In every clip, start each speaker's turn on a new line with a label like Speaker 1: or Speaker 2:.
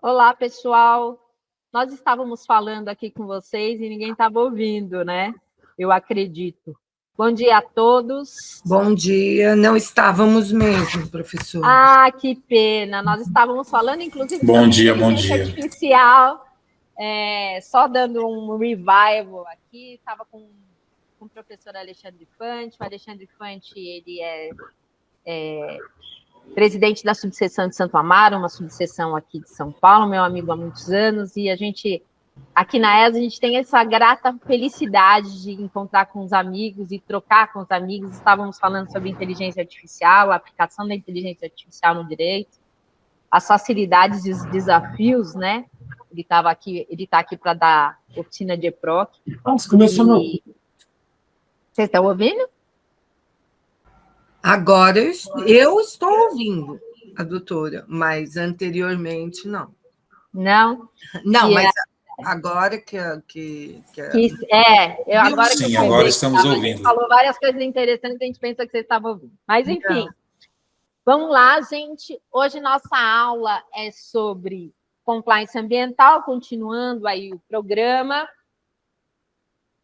Speaker 1: Olá, pessoal. Nós estávamos falando aqui com vocês e ninguém estava ouvindo, né? Eu acredito. Bom dia a todos.
Speaker 2: Bom dia. Não estávamos mesmo, professor.
Speaker 1: Ah, que pena. Nós estávamos falando, inclusive, sobre inteligência artificial. Só dando um revival aqui. Estava com o professor Alexandre Fante. O Alexandre Fante, ele é presidente da subseção de Santo Amaro, uma subseção aqui de São Paulo, meu amigo há muitos anos, e a gente, aqui na ESA, a gente tem essa grata felicidade de encontrar com os amigos e trocar com os amigos. Estávamos falando sobre inteligência artificial, a aplicação da inteligência artificial no direito, as facilidades e os desafios, né? Ele está aqui para dar oficina de EPROC.
Speaker 3: Nossa, começou não.
Speaker 1: Vocês estão ouvindo?
Speaker 2: Agora eu estou ouvindo a doutora, mas anteriormente não.
Speaker 1: Não?
Speaker 2: Não, mas agora
Speaker 4: agora estamos ouvindo. A gente
Speaker 1: falou várias coisas interessantes, a gente pensa que você estava ouvindo. Mas, enfim, vamos lá, gente. Hoje nossa aula é sobre compliance ambiental, continuando aí o programa.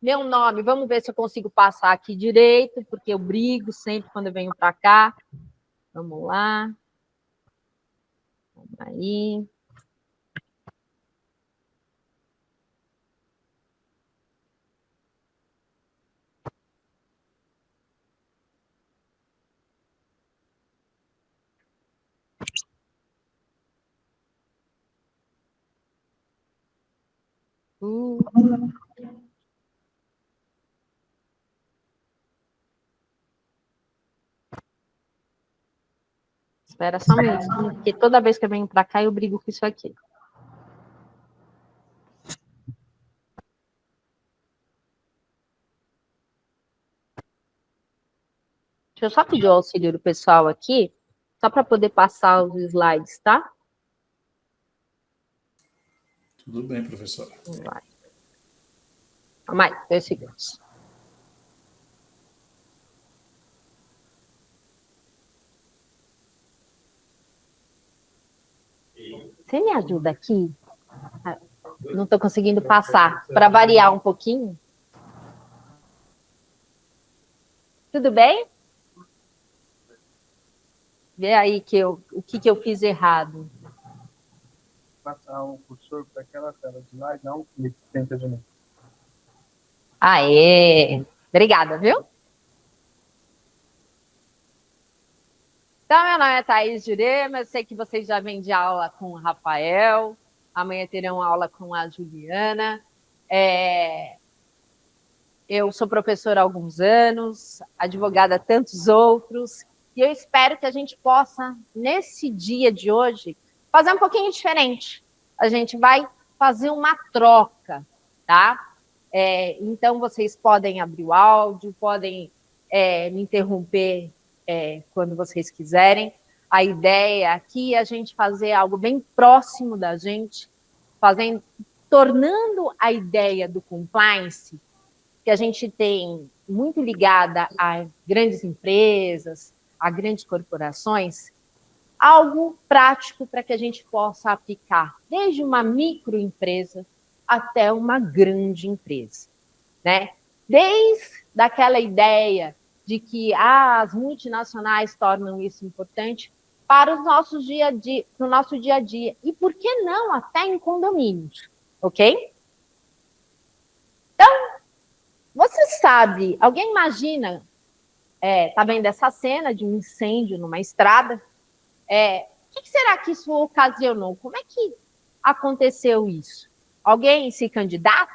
Speaker 1: Meu nome, vamos ver se eu consigo passar aqui direito, porque eu brigo sempre quando eu venho para cá. Vamos lá. Vamos aí. Espera só um minuto, porque toda vez que eu venho para cá, eu brigo com isso aqui. Deixa eu só pedir o auxílio do pessoal aqui, só para poder passar os slides, tá?
Speaker 4: Tudo bem, professora.
Speaker 1: Vamos lá. Calma aí, 2 segundos. Você me ajuda aqui? Não estou conseguindo passar. Para variar um pouquinho. Tudo bem? Vê aí o que eu fiz errado.
Speaker 3: Passar o cursor para aquela tela de lá e não tenta de novo.
Speaker 1: Aê! Obrigada, viu? Então, meu nome é Thaís Jurema, eu sei que vocês já vêm de aula com o Rafael, amanhã terão aula com a Juliana. Eu sou professora há alguns anos, advogada há tantos outros, e eu espero que a gente possa, nesse dia de hoje, fazer um pouquinho diferente. A gente vai fazer uma troca, tá? Então, vocês podem abrir o áudio, podem me interromper quando vocês quiserem. A ideia aqui é a gente fazer algo bem próximo da gente, tornando a ideia do compliance, que a gente tem muito ligada a grandes empresas, a grandes corporações, algo prático para que a gente possa aplicar desde uma microempresa até uma grande empresa, né? Desde aquela ideia de que as multinacionais tornam isso importante para o nosso dia a dia. E por que não até em condomínios, ok? Então, você sabe, alguém imagina, tá vendo essa cena de um incêndio numa estrada? O que será que isso ocasionou? Como é que aconteceu isso? Alguém se candidata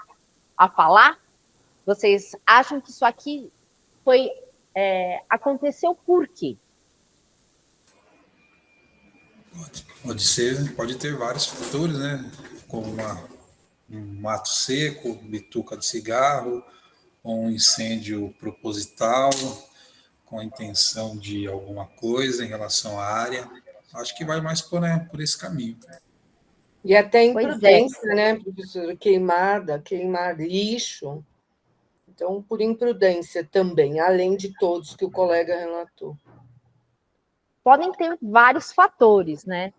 Speaker 1: a falar? Vocês acham que isso aqui aconteceu por quê?
Speaker 4: Pode ter vários fatores, né? Como um mato seco, bituca de cigarro, ou um incêndio proposital, com a intenção de alguma coisa em relação à área. Acho que vai mais por esse caminho.
Speaker 2: E até imprudência, né, professora? Queimar lixo. Então, por imprudência também, além de todos que o colega relatou.
Speaker 1: Podem ter vários fatores, né?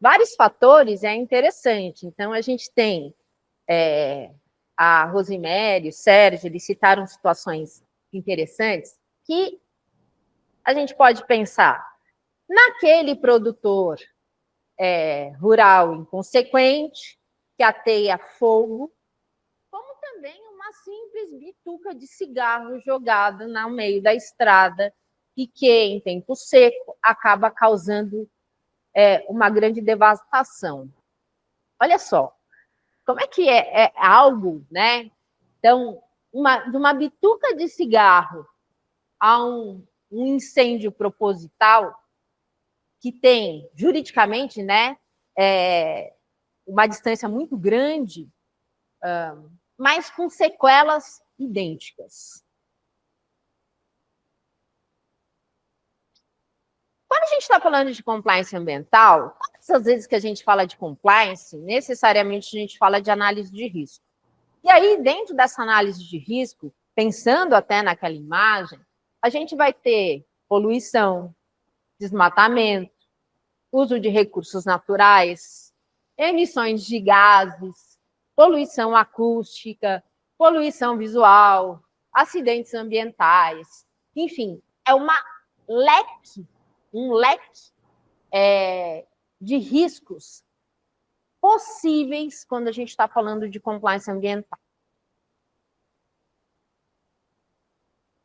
Speaker 1: vários fatores é interessante. Então, a gente tem a Rosemary, o Sérgio, eles citaram situações interessantes que a gente pode pensar naquele produtor rural inconsequente que ateia fogo, como também uma simples bituca de cigarro jogada no meio da estrada e que, em tempo seco, acaba causando uma grande devastação. Olha só, como é que é algo, né? Então, de uma bituca de cigarro a um incêndio proposital que tem, juridicamente, né, uma distância muito grande, mas com sequelas idênticas. Quando a gente está falando de compliance ambiental, todas as vezes que a gente fala de compliance, necessariamente a gente fala de análise de risco. E aí, dentro dessa análise de risco, pensando até naquela imagem, a gente vai ter poluição, desmatamento, uso de recursos naturais, emissões de gases, poluição acústica, poluição visual, acidentes ambientais, enfim, é um leque de riscos possíveis quando a gente está falando de compliance ambiental.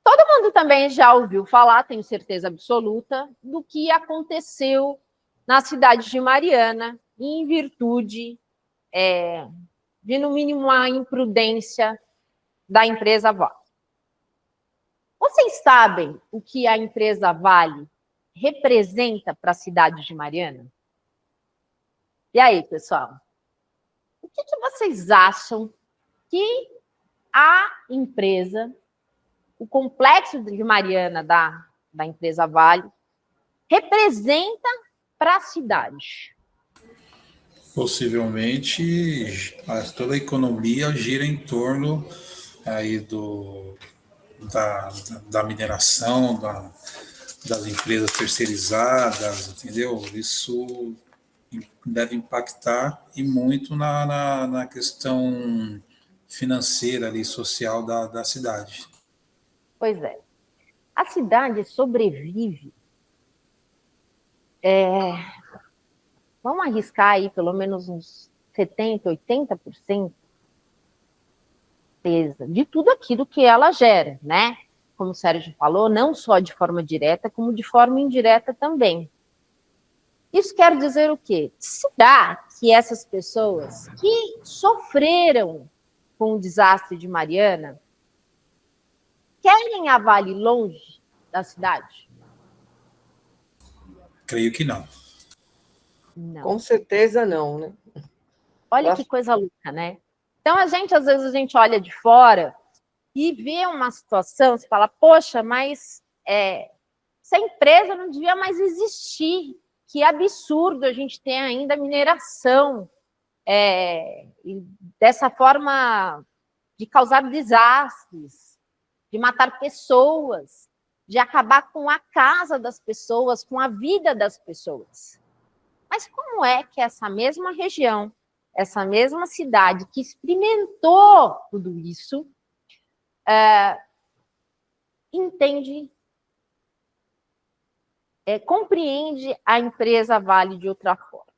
Speaker 1: Todo mundo também já ouviu falar, tenho certeza absoluta, do que aconteceu na cidade de Mariana, em virtude de, no mínimo, uma imprudência da empresa Vale. Vocês sabem o que a empresa Vale representa para a cidade de Mariana? E aí, pessoal? O que vocês acham que a empresa, o complexo de Mariana da empresa Vale, representa para a cidade?
Speaker 4: Possivelmente, toda a economia gira em torno aí da mineração, das empresas terceirizadas, entendeu? Isso deve impactar e muito na questão financeira ali, social da cidade.
Speaker 1: Pois é. A cidade sobrevive. Vamos arriscar aí pelo menos uns 70%, 80% de tudo aquilo que ela gera, né? Como o Sérgio falou, não só de forma direta, como de forma indireta também. Isso quer dizer o quê? Será que essas pessoas que sofreram com o desastre de Mariana querem a Vale longe da cidade?
Speaker 4: Creio que não.
Speaker 1: Não.
Speaker 2: Com certeza não, né?
Speaker 1: Olha que coisa louca, né? Então, às vezes, a gente olha de fora e vê uma situação, você fala, poxa, mas essa empresa não devia mais existir. Que absurdo a gente ter ainda mineração e dessa forma de causar desastres, de matar pessoas, de acabar com a casa das pessoas, com a vida das pessoas. Mas como é que essa mesma região, essa mesma cidade que experimentou tudo isso, entende, compreende a empresa Vale de outra forma?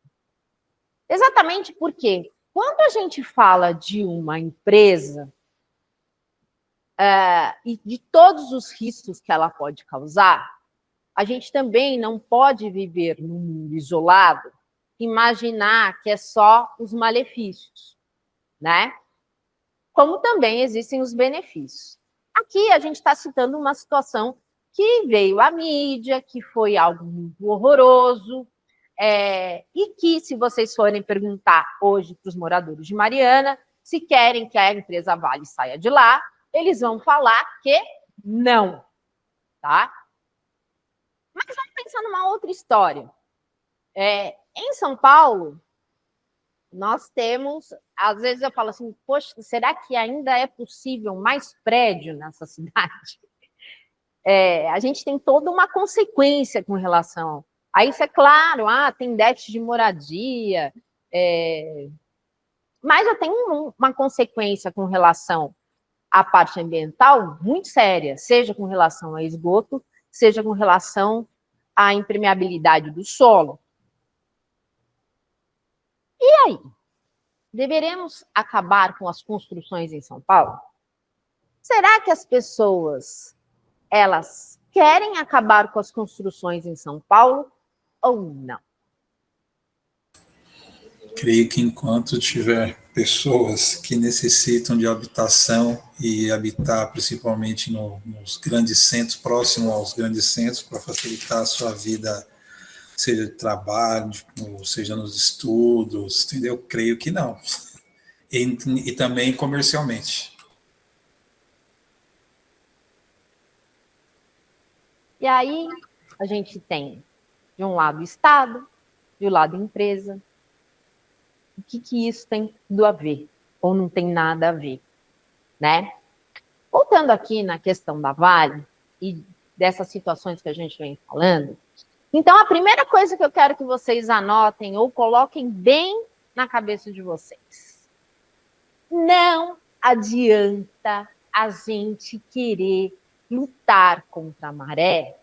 Speaker 1: Exatamente porque quando a gente fala de uma empresa e de todos os riscos que ela pode causar, a gente também não pode viver num mundo isolado, imaginar que é só os malefícios, né? Como também existem os benefícios. Aqui a gente está citando uma situação que veio à mídia, que foi algo muito horroroso, e que, se vocês forem perguntar hoje para os moradores de Mariana se querem que a empresa Vale saia de lá, eles vão falar que não, tá? Mas vamos pensar numa outra história. Em São Paulo, nós temos, às vezes eu falo assim, poxa, será que ainda é possível mais prédio nessa cidade? A gente tem toda uma consequência com relação Aí isso é claro, tem déficit de moradia, mas eu tenho uma consequência com relação à parte ambiental muito séria, seja com relação a esgoto, seja com relação à impermeabilidade do solo. E aí? Deveremos acabar com as construções em São Paulo? Será que as pessoas, elas querem acabar com as construções em São Paulo ou não?
Speaker 4: Creio que enquanto tiver pessoas que necessitam de habitação e habitar principalmente nos grandes centros, próximo aos grandes centros, para facilitar a sua vida, seja de trabalho, seja nos estudos, entendeu? Creio que não. E também comercialmente.
Speaker 1: E aí a gente tem, de um lado, o Estado, de um lado, a empresa. O que isso tem tudo a ver? Ou não tem nada a ver, né? Voltando aqui na questão da Vale e dessas situações que a gente vem falando, então a primeira coisa que eu quero que vocês anotem ou coloquem bem na cabeça de vocês: não adianta a gente querer lutar contra a maré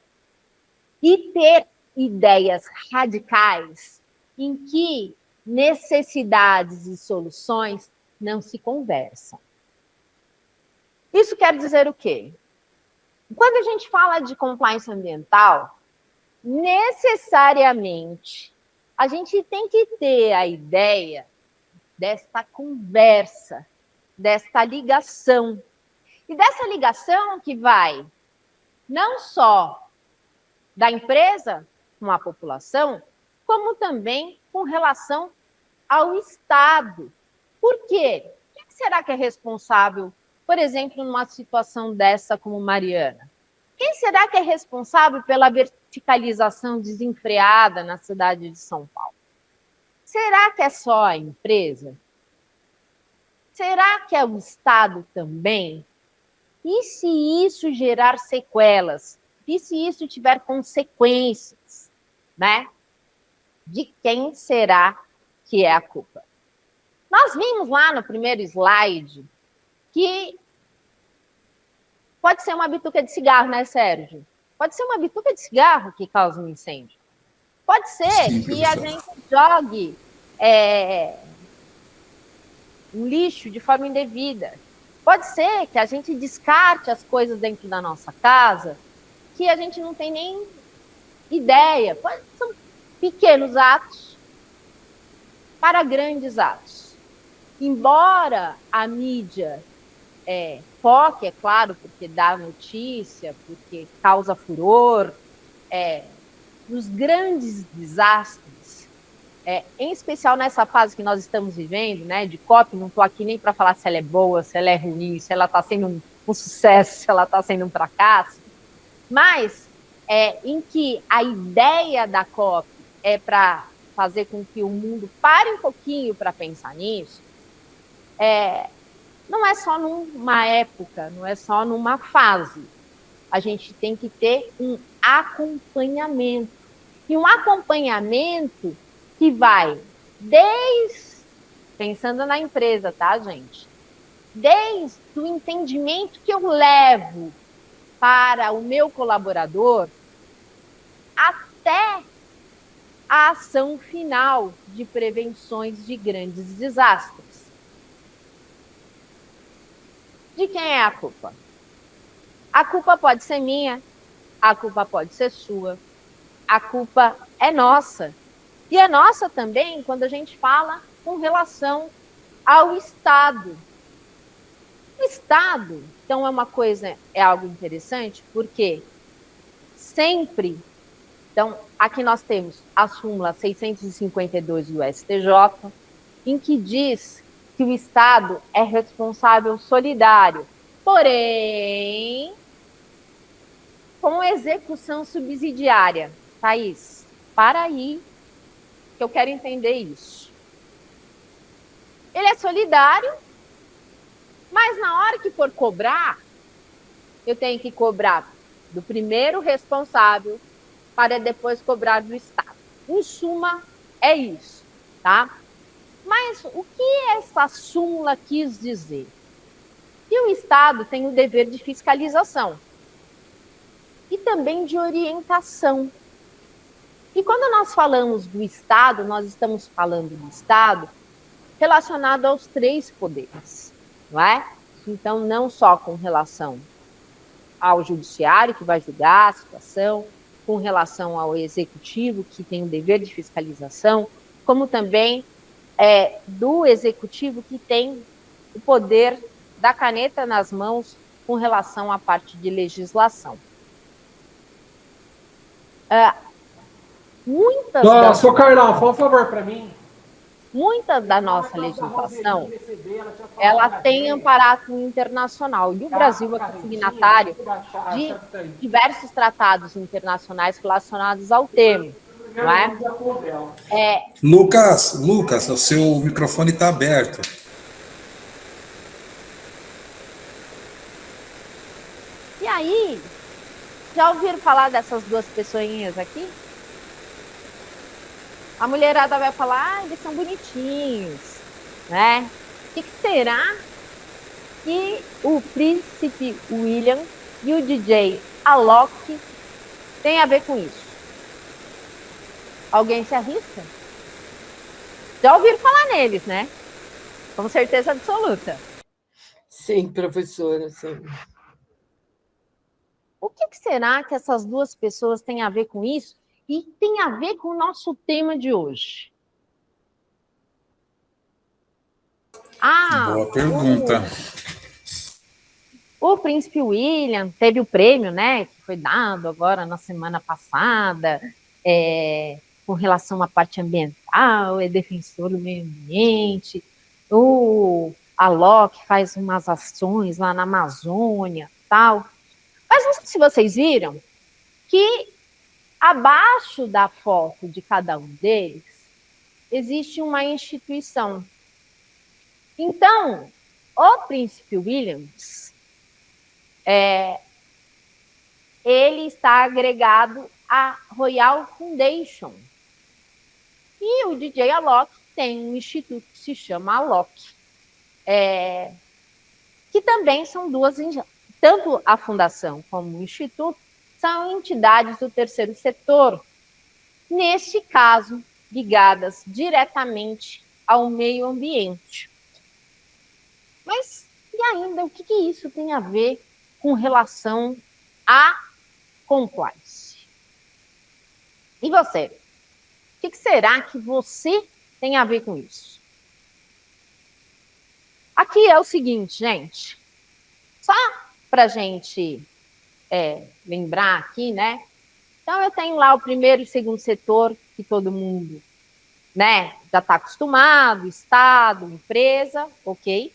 Speaker 1: e ter ideias radicais em que necessidades e soluções não se conversam. Isso quer dizer o quê? Quando a gente fala de compliance ambiental, necessariamente a gente tem que ter a ideia desta conversa, desta ligação. E dessa ligação que vai não só da empresa com a população, como também com relação ao Estado. Por quê? Quem será que é responsável, por exemplo, numa situação dessa como Mariana? Quem será que é responsável pela verticalização desenfreada na cidade de São Paulo? Será que é só a empresa? Será que é o Estado também? E se isso gerar sequelas? E se isso tiver consequências, né? De quem será que é a culpa? Nós vimos lá no primeiro slide que pode ser uma bituca de cigarro, né, Sérgio? Pode ser uma bituca de cigarro que causa um incêndio. Pode ser
Speaker 4: Sim,
Speaker 1: que a gente jogue um lixo de forma indevida. Pode ser que a gente descarte as coisas dentro da nossa casa que a gente não tem nem ideia. São pequenos atos para grandes atos. Embora a mídia foque, é claro, porque dá notícia, porque causa furor, nos grandes desastres, em especial nessa fase que nós estamos vivendo, né, de COP, não estou aqui nem para falar se ela é boa, se ela é ruim, se ela está sendo um sucesso, se ela está sendo um fracasso, mas em que a ideia da COP é para fazer com que o mundo pare um pouquinho para pensar nisso, não é só numa época, não é só numa fase. A gente tem que ter um acompanhamento. E um acompanhamento que vai pensando na empresa, tá, gente? Desde o entendimento que eu levo para o meu colaborador até a ação final de prevenções de grandes desastres. De quem é a culpa? A culpa pode ser minha, a culpa pode ser sua, a culpa é nossa. E é nossa também quando a gente fala com relação ao Estado. O Estado, então, é algo interessante, porque sempre, então, aqui nós temos a súmula 652 do STJ, em que diz que o Estado é responsável solidário, porém, com execução subsidiária. Thaís, para aí, que eu quero entender isso. Ele é solidário, mas na hora que for cobrar, eu tenho que cobrar do primeiro responsável para depois cobrar do Estado. Em suma, é isso, tá? Mas o que essa súmula quis dizer? Que o Estado tem o dever de fiscalização e também de orientação. E quando nós falamos do Estado, nós estamos falando do Estado relacionado aos 3 poderes, não é? Então, não só com relação ao judiciário, que vai julgar a situação, com relação ao executivo, que tem o dever de fiscalização, como também do executivo, que tem o poder da caneta nas mãos com relação à parte de legislação.
Speaker 5: Sou Carlão, faz um favor para mim.
Speaker 1: Muita da nossa legislação, ela tem amparato internacional. E o Brasil é signatário de diversos tratados internacionais relacionados ao tema. Não é?
Speaker 4: Lucas, o seu microfone está aberto.
Speaker 1: E aí, já ouviram falar dessas 2 pessoinhas aqui? A mulherada vai falar, eles são bonitinhos, né? O que será que o príncipe William e o DJ Alok têm a ver com isso? Alguém se arrisca? Já ouviram falar neles, né? Com certeza absoluta.
Speaker 2: Sim, professora, sim.
Speaker 1: O que será que essas 2 pessoas têm a ver com isso? E tem a ver com o nosso tema de hoje.
Speaker 4: Boa pergunta.
Speaker 1: O príncipe William teve o prêmio, né, que foi dado agora na semana passada, com relação à parte ambiental, é defensor do meio ambiente. O Alok faz umas ações lá na Amazônia, tal. Mas não sei se vocês viram que abaixo da foto de cada um deles existe uma instituição. Então, o príncipe Williams, ele está agregado à Royal Foundation. E o DJ Alok tem um instituto que se chama Alok, que também são 2, tanto a fundação como o instituto, são entidades do terceiro setor, neste caso, ligadas diretamente ao meio ambiente. Mas, e ainda, o que isso tem a ver com relação à compliance? E você? O que será que você tem a ver com isso? Aqui é o seguinte, gente, só para a gente lembrar aqui, né? Então, eu tenho lá o primeiro e segundo setor, que todo mundo, né, já está acostumado, Estado, empresa, ok?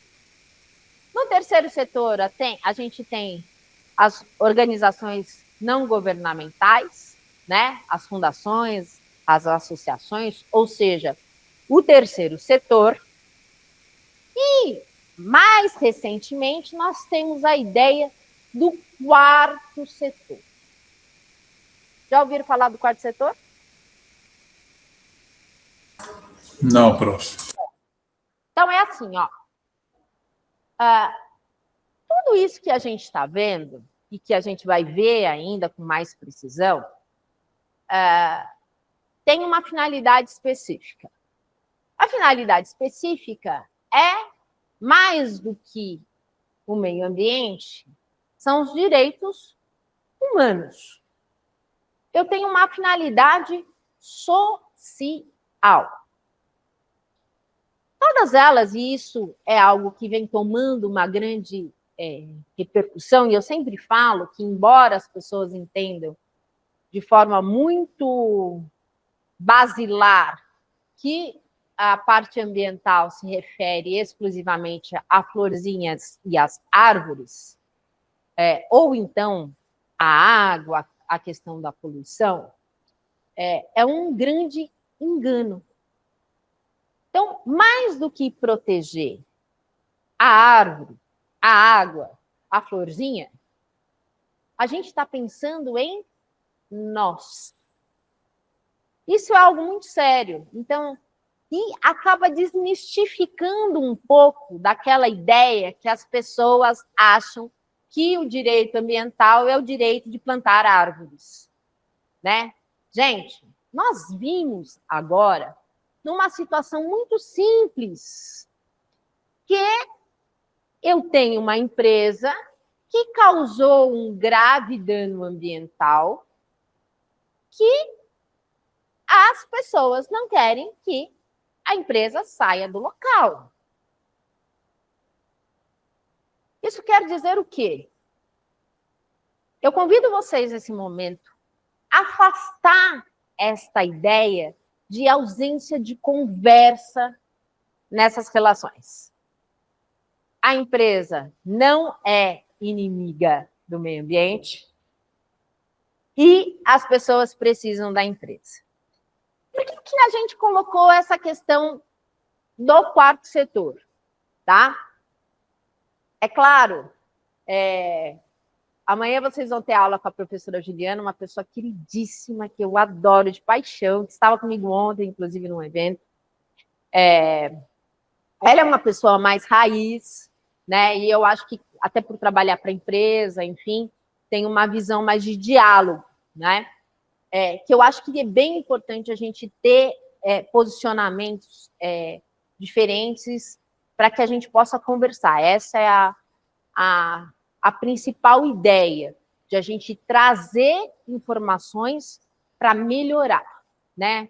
Speaker 1: No terceiro setor, a gente tem as organizações não governamentais, né, as fundações, as associações, ou seja, o terceiro setor. E, mais recentemente, nós temos a ideia do quarto setor. Já ouviram falar do quarto setor?
Speaker 4: Não, prof.
Speaker 1: Então, é assim, ó. Tudo isso que a gente está vendo e que a gente vai ver ainda com mais precisão, tem uma finalidade específica. A finalidade específica é mais do que o meio ambiente, são os direitos humanos. Eu tenho uma finalidade social. Todas elas, e isso é algo que vem tomando uma grande repercussão, e eu sempre falo que, embora as pessoas entendam de forma muito basilar que a parte ambiental se refere exclusivamente a florzinhas e às árvores, ou então a água, a questão da poluição, é um grande engano. Então, mais do que proteger a árvore, a água, a florzinha, a gente está pensando em nós. Isso é algo muito sério. Então, e acaba desmistificando um pouco daquela ideia que as pessoas acham que o direito ambiental é o direito de plantar árvores, né? Gente, nós vimos agora numa situação muito simples, que eu tenho uma empresa que causou um grave dano ambiental que as pessoas não querem que a empresa saia do local. Isso quer dizer o quê? Eu convido vocês nesse momento a afastar esta ideia de ausência de conversa nessas relações. A empresa não é inimiga do meio ambiente e as pessoas precisam da empresa. Por que a gente colocou essa questão do quarto setor? Tá? É claro, amanhã vocês vão ter aula com a professora Juliana, uma pessoa queridíssima, que eu adoro de paixão, que estava comigo ontem, inclusive, num evento. Ela é uma pessoa mais raiz, né? E eu acho que, até por trabalhar para a empresa, enfim, tem uma visão mais de diálogo, né? Que eu acho que é bem importante a gente ter posicionamentos diferentes para que a gente possa conversar. Essa é a principal ideia, de a gente trazer informações para melhorar, né?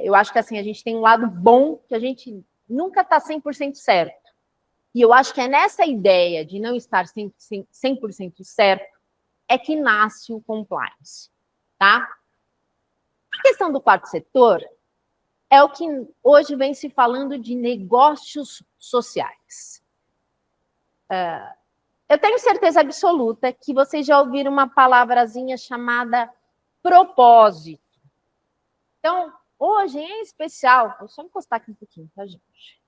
Speaker 1: Eu acho que assim, a gente tem um lado bom, que a gente nunca está 100% certo. E eu acho que é nessa ideia de não estar 100% certo é que nasce o compliance, tá? A questão do quarto setor é o que hoje vem se falando de negócios sociais. Eu tenho certeza absoluta que vocês já ouviram uma palavrazinha chamada propósito. Então, hoje, em especial, vou só encostar aqui um pouquinho, tá, gente?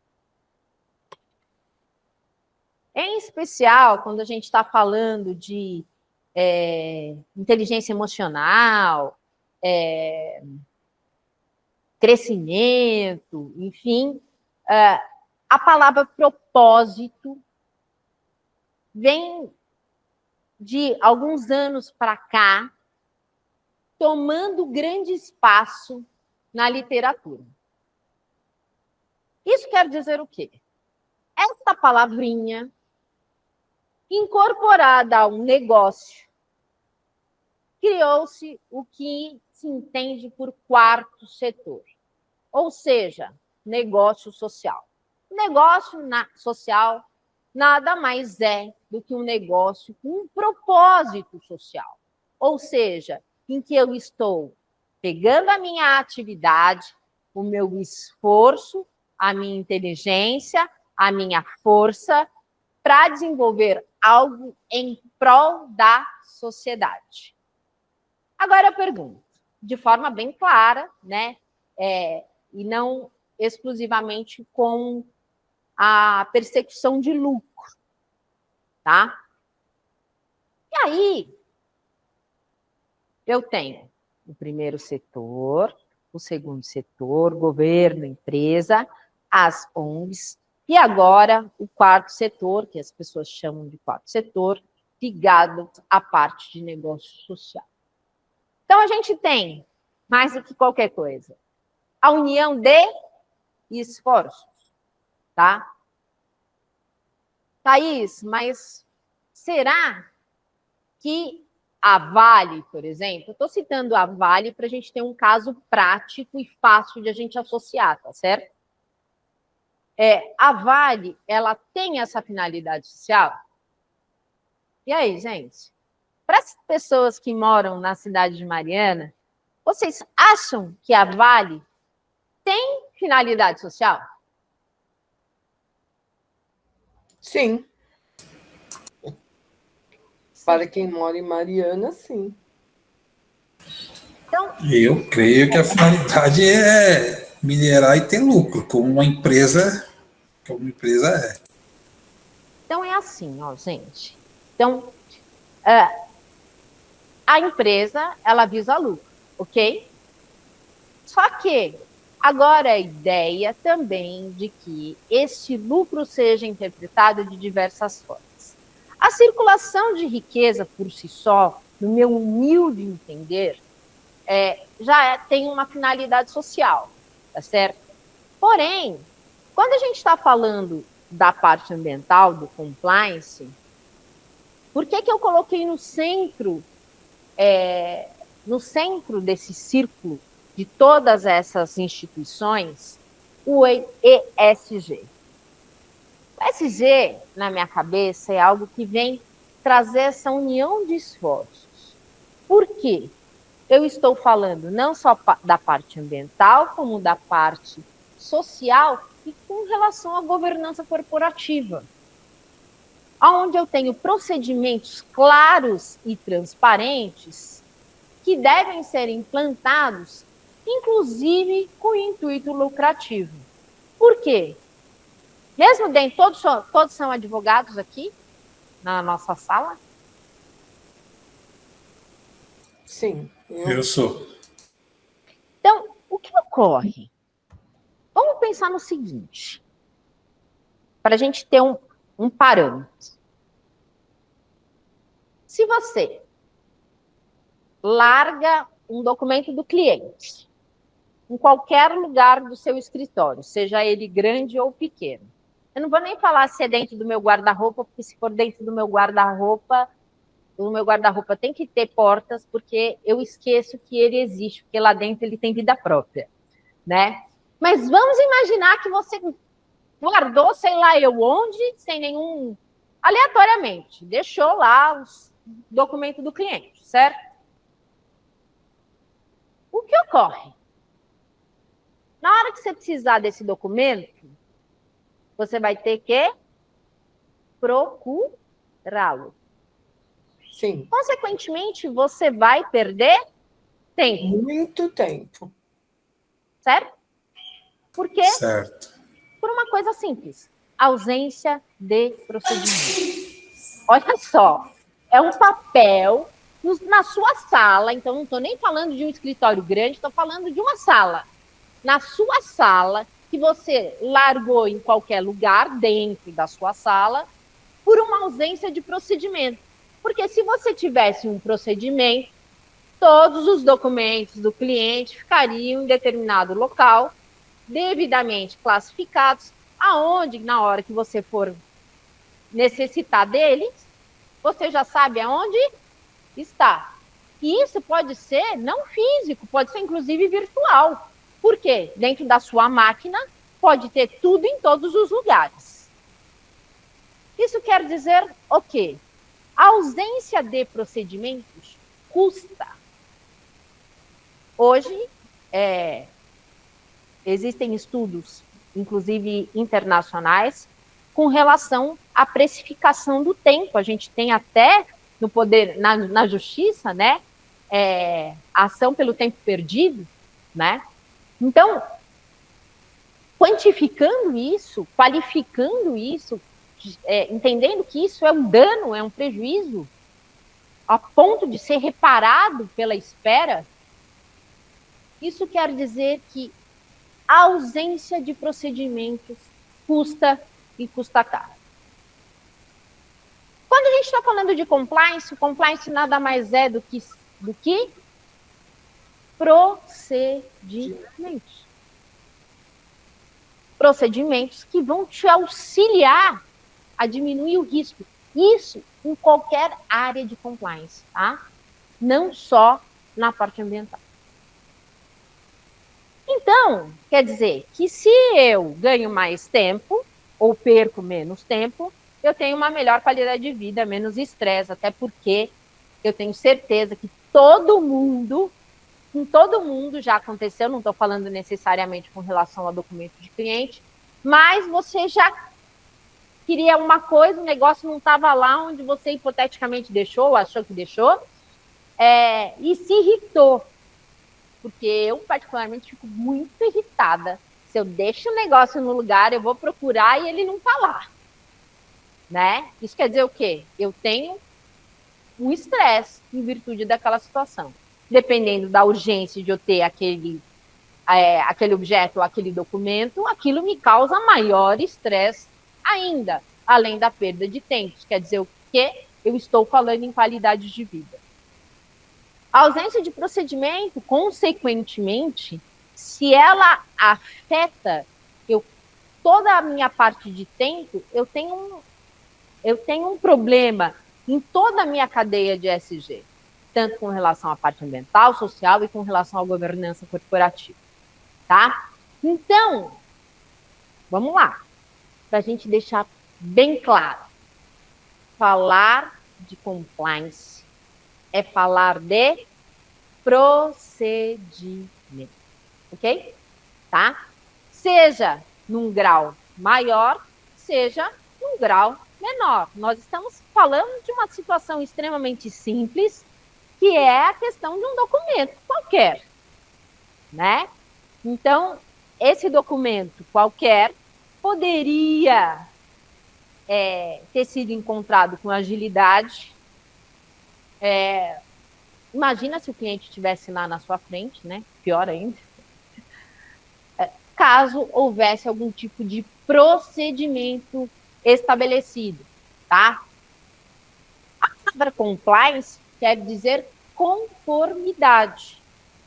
Speaker 1: Em especial, quando a gente está falando de inteligência emocional, crescimento, enfim, a palavra propósito vem de alguns anos para cá, tomando grande espaço na literatura. Isso quer dizer o quê? Essa palavrinha, incorporada a um negócio, criou-se o que se entende por quarto setor, ou seja, negócio social. Negócio social nada mais é do que um negócio com um propósito social, ou seja, em que eu estou pegando a minha atividade, o meu esforço, a minha inteligência, a minha força, para desenvolver algo em prol da sociedade. Agora eu pergunto, de forma bem clara, né, e não exclusivamente com a persecução de lucro, tá? E aí, eu tenho o primeiro setor, o segundo setor, governo, empresa, as ONGs, e agora o quarto setor, que as pessoas chamam de quarto setor, ligado à parte de negócio social. Então, a gente tem, mais do que qualquer coisa, a união de esforços, tá? Thaís, mas será que a Vale, por exemplo, eu estou citando a Vale para a gente ter um caso prático e fácil de a gente associar, tá certo? A Vale, ela tem essa finalidade social? E aí, gente? Para as pessoas que moram na cidade de Mariana, vocês acham que a Vale tem finalidade social?
Speaker 2: Sim. Para quem mora em Mariana, sim.
Speaker 1: Então,
Speaker 4: eu creio que a finalidade é minerar e ter lucro, como uma empresa é.
Speaker 1: Então é assim, ó, gente. Então, a empresa, ela visa lucro, ok? Só que agora a ideia também de que este lucro seja interpretado de diversas formas. A circulação de riqueza por si só, no meu humilde entender, já tem uma finalidade social, tá certo? Porém, quando a gente está falando da parte ambiental, do compliance, por que eu coloquei no centro desse círculo de todas essas instituições o ESG? O ESG, na minha cabeça, é algo que vem trazer essa união de esforços. Por quê? Eu estou falando não só da parte ambiental, como da parte social e com relação à governança corporativa, onde eu tenho procedimentos claros e transparentes que devem ser implantados, inclusive com intuito lucrativo. Por quê? Mesmo dentro, todos são advogados aqui, na nossa sala?
Speaker 2: Sim.
Speaker 4: Eu sou.
Speaker 1: Então, o que ocorre? Vamos pensar no seguinte, para a gente ter um parâmetro. Se você larga um documento do cliente em qualquer lugar do seu escritório, seja ele grande ou pequeno, eu não vou nem falar se é dentro do meu guarda-roupa, porque se for dentro do meu guarda-roupa, o meu guarda-roupa tem que ter portas, porque eu esqueço que ele existe, porque lá dentro ele tem vida própria, né? Mas vamos imaginar que você guardou, sei lá eu onde, sem nenhum... aleatoriamente, deixou lá os documentos do cliente, certo? O que ocorre? Na hora que você precisar desse documento, você vai ter que procurá-lo.
Speaker 2: Sim.
Speaker 1: Consequentemente, você vai perder tempo.
Speaker 2: Muito tempo.
Speaker 1: Certo? Por quê?
Speaker 4: Certo.
Speaker 1: Por uma coisa simples. Ausência de procedimento. Olha só. É um papel na sua sala. Então, não estou nem falando de um escritório grande, estou falando de uma sala. Na sua sala, que você largou em qualquer lugar dentro da sua sala, por uma ausência de procedimento. Porque se você tivesse um procedimento, todos os documentos do cliente ficariam em determinado local, devidamente classificados, aonde, na hora que você for necessitar deles, você já sabe aonde está. E isso pode ser não físico, pode ser inclusive virtual. Por quê? Dentro da sua máquina, pode ter tudo em todos os lugares. Isso quer dizer o quê? A ausência de procedimentos custa. Hoje, existem estudos, inclusive internacionais, com relação à precificação do tempo. A gente tem até no poder, na justiça, né, ação pelo tempo perdido, né? Então, quantificando isso, qualificando isso, entendendo que isso é um dano, é um prejuízo, a ponto de ser reparado pela espera, isso quer dizer que a ausência de procedimentos custa e custa caro. Quando a gente está falando de compliance, compliance nada mais é do que procedimentos. Procedimentos que vão te auxiliar a diminuir o risco. Isso em qualquer área de compliance, tá? Não só na parte ambiental. Então, quer dizer que se eu ganho mais tempo ou perco menos tempo, eu tenho uma melhor qualidade de vida, menos estresse, até porque eu tenho certeza que com todo mundo já aconteceu, não estou falando necessariamente com relação a documento de cliente, mas você já queria uma coisa, o negócio não estava lá onde você hipoteticamente deixou, achou que deixou, e se irritou. Porque eu, particularmente, fico muito irritada. Se eu deixo o negócio no lugar, eu vou procurar e ele não está lá. Né? Isso quer dizer o quê? Eu tenho um estresse em virtude daquela situação. Dependendo da urgência de eu ter aquele objeto ou aquele documento, aquilo me causa maior estresse ainda, além da perda de tempo. Quer dizer o quê? Eu estou falando em qualidade de vida. A ausência de procedimento, consequentemente, se ela afeta toda a minha parte de tempo, eu tenho um problema em toda a minha cadeia de ESG, tanto com relação à parte ambiental, social e com relação à governança corporativa. Tá? Então, vamos lá, para a gente deixar bem claro. Falar de compliance é falar de procedimento, ok? Tá? Seja num grau maior, seja num grau menor. Nós estamos falando de uma situação extremamente simples, que é a questão de um documento qualquer, né? Então, esse documento qualquer poderia ter sido encontrado com agilidade. Imagina se o cliente estivesse lá na sua frente, né? Pior ainda. Caso houvesse algum tipo de procedimento estabelecido, tá? A palavra compliance quer dizer conformidade.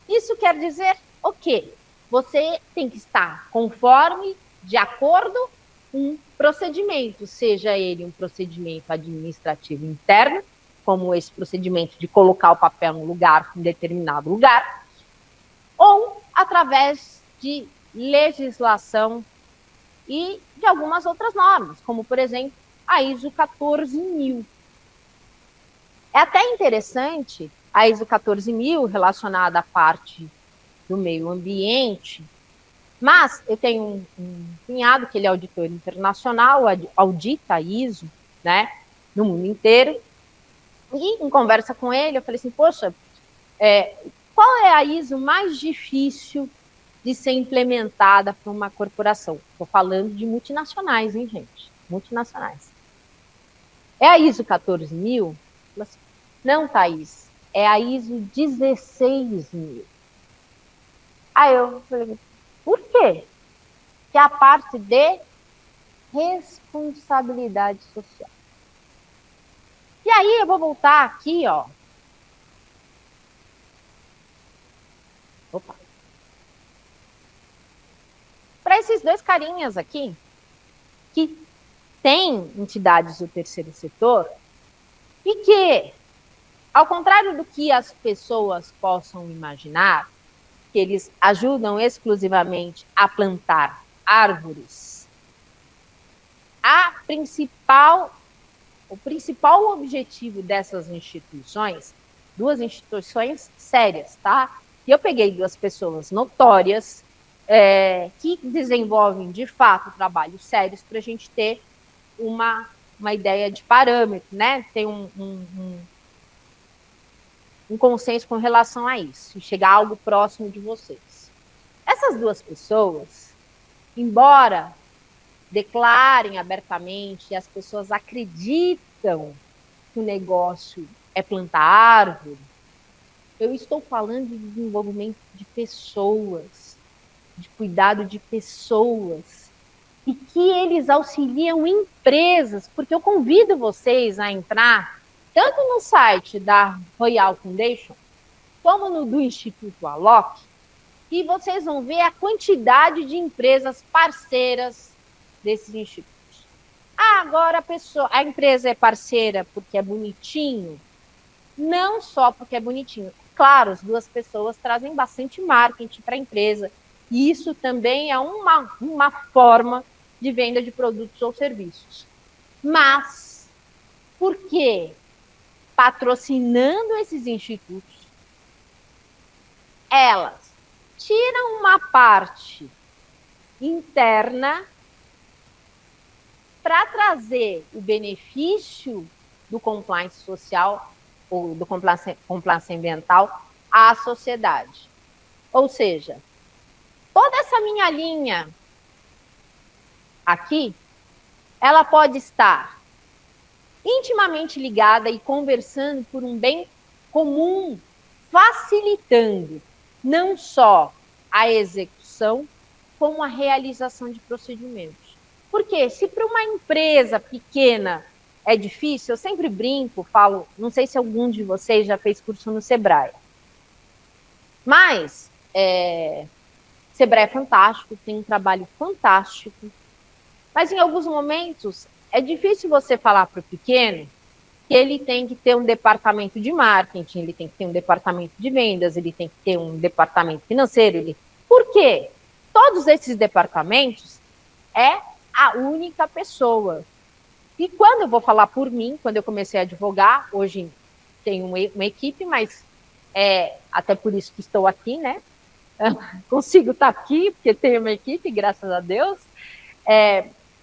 Speaker 1: Isso quer dizer o quê? Você tem que estar conforme, de acordo com um procedimento, seja ele um procedimento administrativo interno, como esse procedimento de colocar o papel no lugar, em determinado lugar, ou através de legislação e de algumas outras normas, como, por exemplo, a ISO 14000. É até interessante a ISO 14000 relacionada à parte do meio ambiente, mas eu tenho um cunhado que ele é auditor internacional, audita a ISO, né, no mundo inteiro, e em conversa com ele, eu falei assim, poxa, qual é a ISO mais difícil de ser implementada por uma corporação? Estou falando de multinacionais, hein, gente? Multinacionais. É a ISO 14000? Não, Thaís, é a ISO 16000. Aí eu falei, por quê? Que é a parte de responsabilidade social. E aí eu vou voltar aqui, ó. Opa. Para esses dois carinhas aqui, que têm entidades do terceiro setor, e que, ao contrário do que as pessoas possam imaginar, que eles ajudam exclusivamente a plantar árvores, o principal objetivo dessas instituições, duas instituições sérias, tá? E eu peguei duas pessoas notórias, que desenvolvem, de fato, trabalhos sérios para a gente ter uma ideia de parâmetro, né? Ter um consenso com relação a isso, e chegar a algo próximo de vocês. Essas duas pessoas, embora declarem abertamente, e as pessoas acreditam que o negócio é plantar árvore, eu estou falando de desenvolvimento de pessoas, de cuidado de pessoas, e que eles auxiliam empresas, porque eu convido vocês a entrar tanto no site da Royal Foundation, como no do Instituto Alok, e vocês vão ver a quantidade de empresas parceiras desses institutos. Agora a empresa é parceira porque é bonitinho? Não só porque é bonitinho. Claro, as duas pessoas trazem bastante marketing para a empresa, e isso também é uma forma de venda de produtos ou serviços. Mas, por que patrocinando esses institutos, elas tiram uma parte interna para trazer o benefício do compliance social ou do compliance ambiental à sociedade? Ou seja, toda essa minha linha aqui, ela pode estar intimamente ligada e conversando por um bem comum, facilitando não só a execução como a realização de procedimentos. Porque se para uma empresa pequena é difícil, eu sempre brinco, falo, não sei se algum de vocês já fez curso no Sebrae, mas Sebrae é fantástico, tem um trabalho fantástico, mas em alguns momentos é difícil você falar para o pequeno que ele tem que ter um departamento de marketing, ele tem que ter um departamento de vendas, ele tem que ter um departamento financeiro. Por quê? Todos esses departamentos é a única pessoa. E quando eu vou falar por mim, quando eu comecei a advogar, hoje tenho uma equipe, mas até por isso que estou aqui, né? Consigo estar aqui, porque tenho uma equipe, graças a Deus.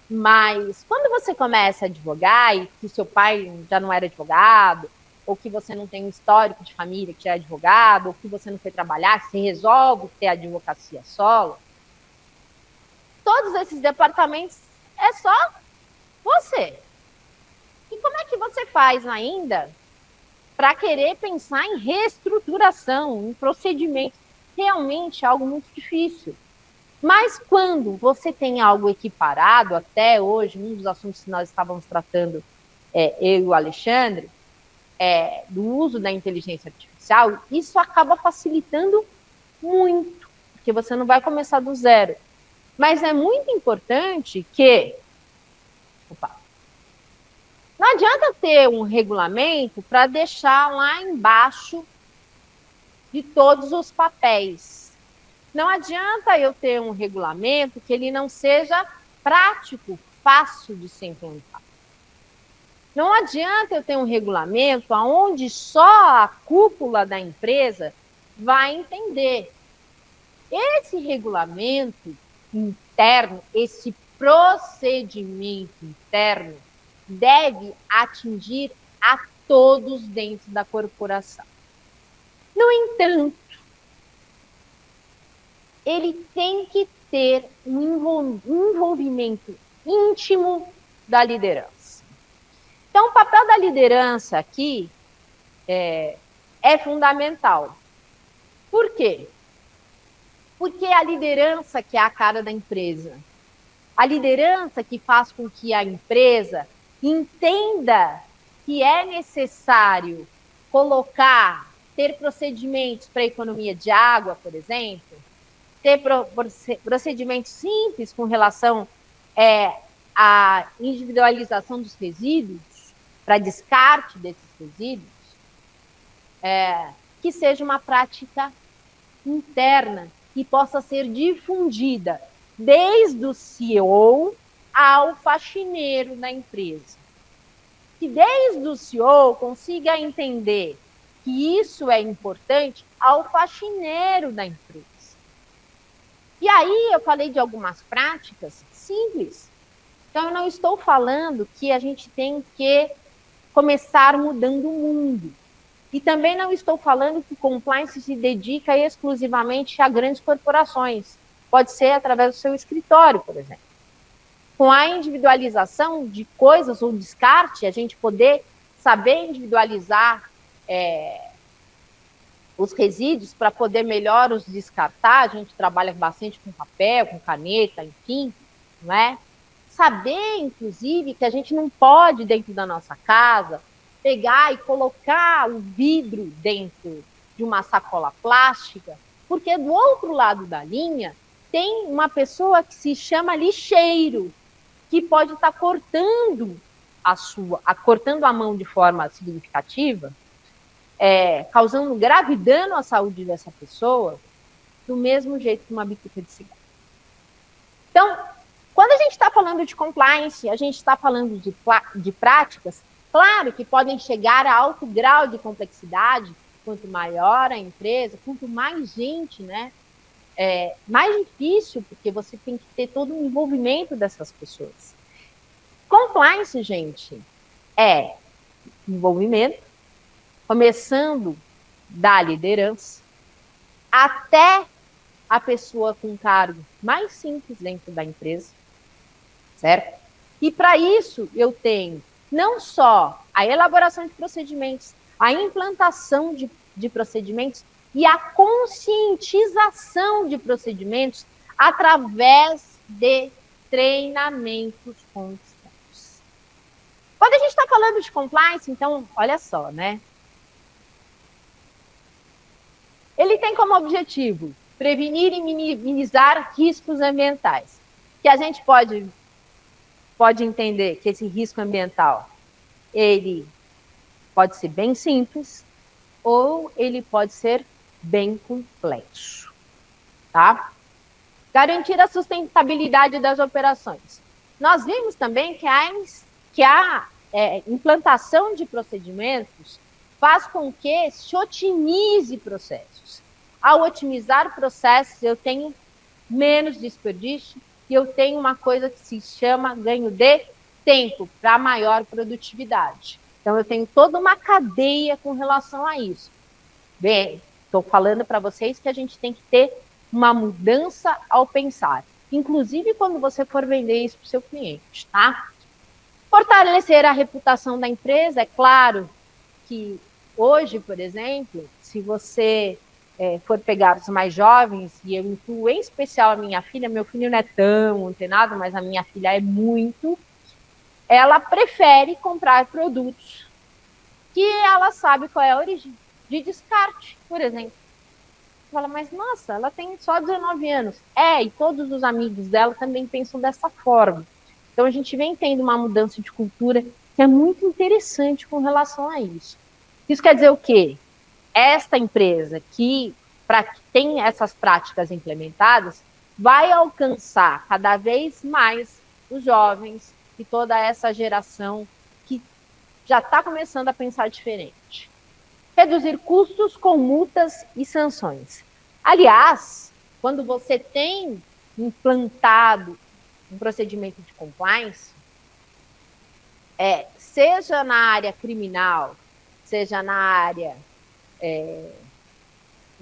Speaker 1: Mas quando você começa a advogar e que seu pai já não era advogado, ou que você não tem um histórico de família que é advogado, ou que você não foi trabalhar, você resolve ter advocacia solo, todos esses departamentos é só você. E como é que você faz ainda para querer pensar em reestruturação, em procedimento? Realmente é algo muito difícil. Mas quando você tem algo equiparado, até hoje, um dos assuntos que nós estávamos tratando, eu e o Alexandre, do uso da inteligência artificial, isso acaba facilitando muito, porque você não vai começar do zero. Mas é muito importante que... não adianta ter um regulamento para deixar lá embaixo de todos os papéis. Não adianta eu ter um regulamento que ele não seja prático, fácil de ser implantado. Não adianta eu ter um regulamento onde só a cúpula da empresa vai entender. Esse regulamento interno, esse procedimento interno, deve atingir a todos dentro da corporação. No entanto, ele tem que ter um envolvimento íntimo da liderança. Então, o papel da liderança aqui é fundamental. Por quê? Porque é a liderança que é a cara da empresa. A liderança que faz com que a empresa entenda que é necessário ter procedimentos para economia de água, por exemplo, ter procedimentos simples com relação à individualização dos resíduos, para descarte desses resíduos, que seja uma prática interna que possa ser difundida desde o CEO ao faxineiro da empresa. Que desde o CEO consiga entender que isso é importante ao faxineiro da empresa. E aí eu falei de algumas práticas simples. Então, eu não estou falando que a gente tem que começar mudando o mundo. E também não estou falando que compliance se dedica exclusivamente a grandes corporações. Pode ser através do seu escritório, por exemplo. Com a individualização de coisas ou descarte, a gente poder saber individualizar os resíduos para poder melhor os descartar. A gente trabalha bastante com papel, com caneta, enfim, não é? Saber, inclusive, que a gente não pode, dentro da nossa casa, pegar e colocar o vidro dentro de uma sacola plástica, porque do outro lado da linha tem uma pessoa que se chama lixeiro, que pode estar cortando cortando a mão de forma significativa, causando grave dano à saúde dessa pessoa, do mesmo jeito que uma bituca de cigarro. Então, quando a gente está falando de compliance, a gente está falando de práticas, claro que podem chegar a alto grau de complexidade, quanto maior a empresa, quanto mais gente, né? Mais difícil, porque você tem que ter todo o envolvimento dessas pessoas. Compliance, gente, é envolvimento, começando da liderança, até a pessoa com cargo mais simples dentro da empresa, certo? E para isso eu tenho não só a elaboração de procedimentos, a implantação de procedimentos e a conscientização de procedimentos através de treinamentos constantes. Quando a gente está falando de compliance, então, olha só, né? Ele tem como objetivo prevenir e minimizar riscos ambientais. Que a gente pode entender que esse risco ambiental, ele pode ser bem simples ou ele pode ser bem complexo, tá? Garantir a sustentabilidade das operações. Nós vimos também que a implantação de procedimentos faz com que se otimize processos. Ao otimizar processos, eu tenho menos desperdício e eu tenho uma coisa que se chama ganho de tempo para maior produtividade. Então, eu tenho toda uma cadeia com relação a isso. Bem, estou falando para vocês que a gente tem que ter uma mudança ao pensar, inclusive quando você for vender isso para o seu cliente, tá? Fortalecer a reputação da empresa, é claro que hoje, por exemplo, se você for pegar os mais jovens, e eu incluo em especial a minha filha, meu filho não é tão antenado, mas a minha filha é muito, ela prefere comprar produtos que ela sabe qual é a origem, de descarte, por exemplo. Fala, mas nossa, ela tem só 19 anos. E todos os amigos dela também pensam dessa forma. Então a gente vem tendo uma mudança de cultura que é muito interessante com relação a isso. Isso quer dizer o quê? Esta empresa que tem essas práticas implementadas vai alcançar cada vez mais os jovens e toda essa geração que já está começando a pensar diferente. Reduzir custos com multas e sanções. Aliás, quando você tem implantado um procedimento de compliance, seja na área criminal, seja na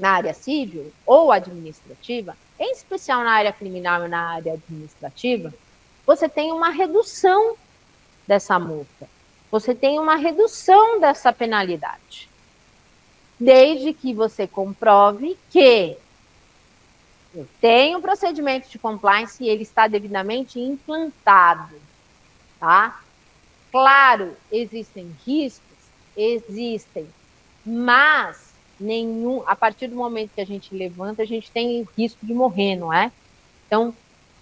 Speaker 1: área civil ou administrativa, em especial na área criminal e na área administrativa, você tem uma redução dessa multa, você tem uma redução dessa penalidade, desde que você comprove que eu tenho um procedimento de compliance e ele está devidamente implantado, tá? Claro, existem riscos, existem, mas a partir do momento que a gente levanta, a gente tem risco de morrer, não é? Então,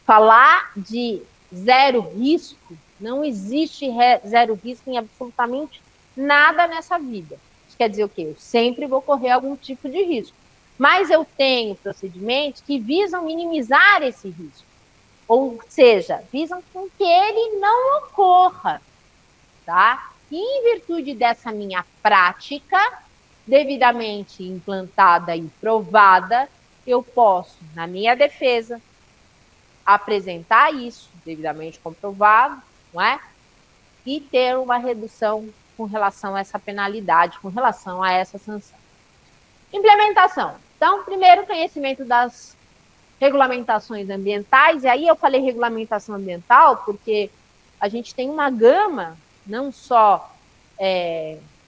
Speaker 1: falar de zero risco, não existe zero risco em absolutamente nada nessa vida. Isso quer dizer o quê? Eu sempre vou correr algum tipo de risco. Mas eu tenho procedimentos que visam minimizar esse risco. Ou seja, visam com que ele não ocorra, tá? E em virtude dessa minha prática, devidamente implantada e provada, eu posso, na minha defesa, apresentar isso, devidamente comprovado, não é? E ter uma redução com relação a essa penalidade, com relação a essa sanção. Implementação. Então, primeiro, conhecimento das regulamentações ambientais, e aí eu falei regulamentação ambiental porque a gente tem uma gama, não só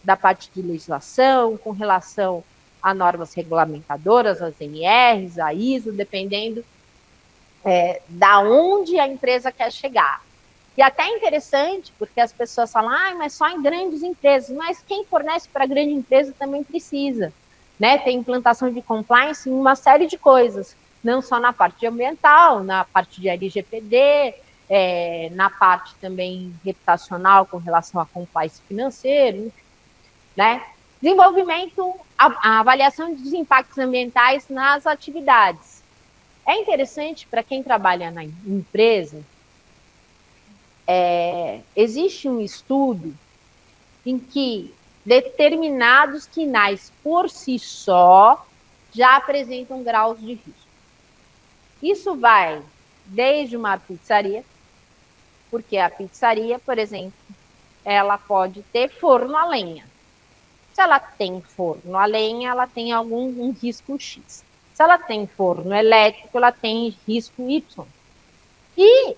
Speaker 1: da parte de legislação, com relação a normas regulamentadoras, as NRs, a ISO, dependendo da onde a empresa quer chegar. E até é interessante, porque as pessoas falam, mas só em grandes empresas, mas quem fornece para grande empresa também precisa, né? Tem implantação de compliance em uma série de coisas, não só na parte ambiental, na parte de LGPD, na parte também reputacional com relação a compliance financeiro, né? Desenvolvimento, a avaliação dos impactos ambientais nas atividades. É interessante para quem trabalha na empresa, existe um estudo em que determinados quinais por si só já apresentam graus de risco. Isso vai desde uma pizzaria, porque a pizzaria, por exemplo, ela pode ter forno a lenha. Se ela tem forno a lenha, ela tem algum risco X. Se ela tem forno elétrico, ela tem risco Y. E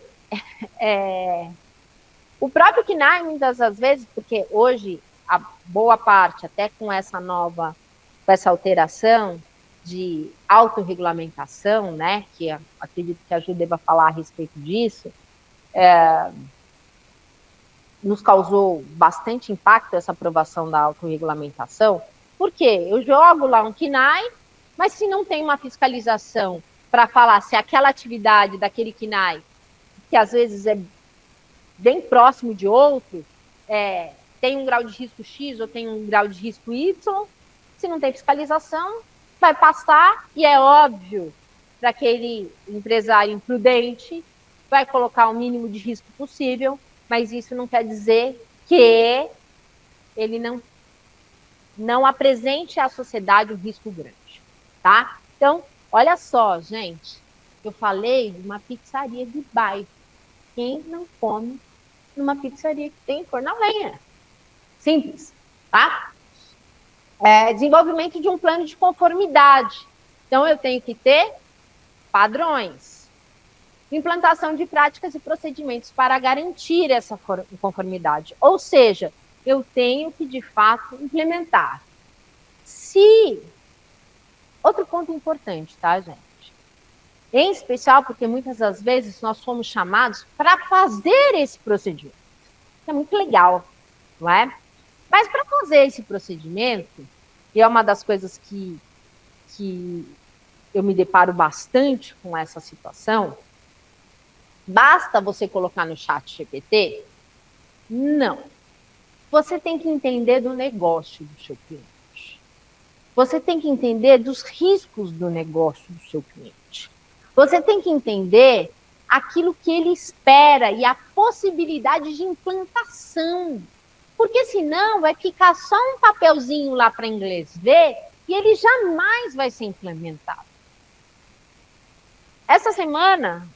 Speaker 1: o próprio KNAI, muitas das vezes, porque hoje a boa parte, até com essa alteração, de autorregulamentação, né, que acredito que a Ju deva falar a respeito disso, nos causou bastante impacto essa aprovação da autorregulamentação, porque eu jogo lá um KNAI, mas se não tem uma fiscalização para falar se aquela atividade daquele KNAI, que às vezes é bem próximo de outro, tem um grau de risco X ou tem um grau de risco Y, se não tem fiscalização, vai passar, e é óbvio para aquele empresário imprudente, vai colocar o mínimo de risco possível, mas isso não quer dizer que ele não apresente à sociedade um risco grande, tá? Então, olha só, gente, eu falei de uma pizzaria de bairro. Quem não come numa pizzaria que tem forno a lenha? Simples, tá? Desenvolvimento de um plano de conformidade. Então, eu tenho que ter padrões. Implantação de práticas e procedimentos para garantir essa conformidade. Ou seja, eu tenho que, de fato, implementar. Outro ponto importante, tá, gente? Em especial porque muitas das vezes nós somos chamados para fazer esse procedimento. Isso é muito legal, não é? Mas para fazer esse procedimento, e é uma das coisas que eu me deparo bastante com essa situação, basta você colocar no chat GPT? Não. Você tem que entender do negócio do seu cliente. Você tem que entender dos riscos do negócio do seu cliente. Você tem que entender aquilo que ele espera e a possibilidade de implantação. Porque senão vai ficar só um papelzinho lá para inglês ver e ele jamais vai ser implementado. Essa semana,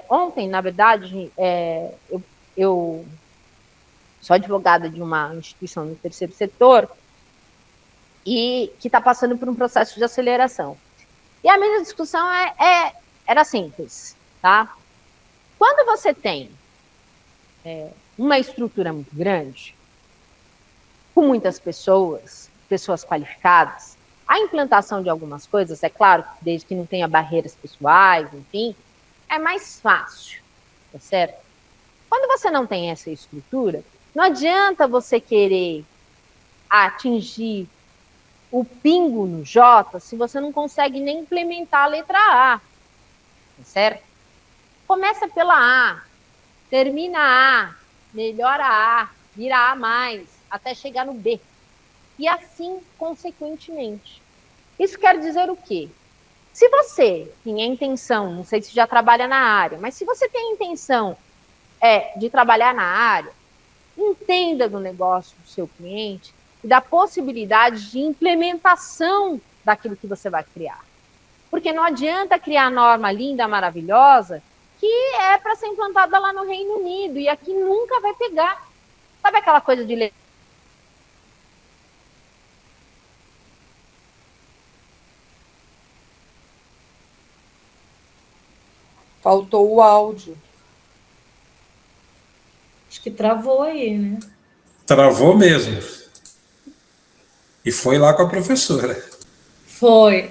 Speaker 1: ontem, na verdade, eu sou advogada de uma instituição do terceiro setor e que está passando por um processo de aceleração. E a minha discussão era simples, tá? Quando você tem uma estrutura muito grande, com muitas pessoas qualificadas, a implantação de algumas coisas, é claro, desde que não tenha barreiras pessoais, enfim, é mais fácil, tá certo? Quando você não tem essa estrutura, não adianta você querer atingir o pingo no J se você não consegue nem implementar a letra A, tá certo? Começa pela A, termina A, melhora A, vira A+, até chegar no B. E assim, consequentemente. Isso quer dizer o quê? Se você tem a intenção, não sei se já trabalha na área, mas se você tem a intenção de trabalhar na área, entenda do negócio do seu cliente e da possibilidade de implementação daquilo que você vai criar. Porque não adianta criar norma linda, maravilhosa, que é para ser implantada lá no Reino Unido e aqui nunca vai pegar. Sabe aquela coisa de
Speaker 2: Faltou o áudio.
Speaker 6: Acho que travou aí, né?
Speaker 4: Travou mesmo. E foi lá com a professora.
Speaker 6: Foi.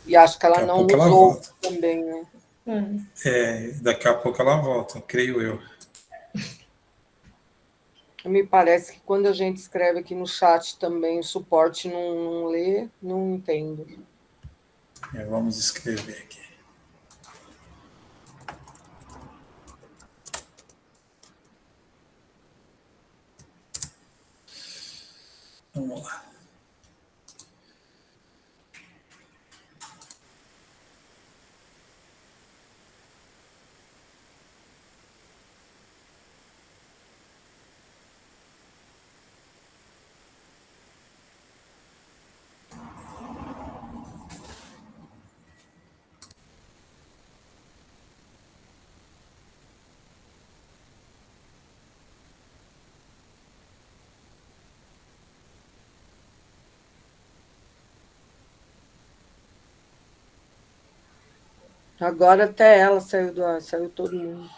Speaker 2: E acho que ela não usou também, né?
Speaker 4: Daqui a pouco ela volta, creio eu.
Speaker 2: Me parece que quando a gente escreve aqui no chat também, o suporte não lê, não entendo.
Speaker 4: Vamos escrever aqui. Vamos lá.
Speaker 2: Agora até ela saiu do ar, saiu todo mundo.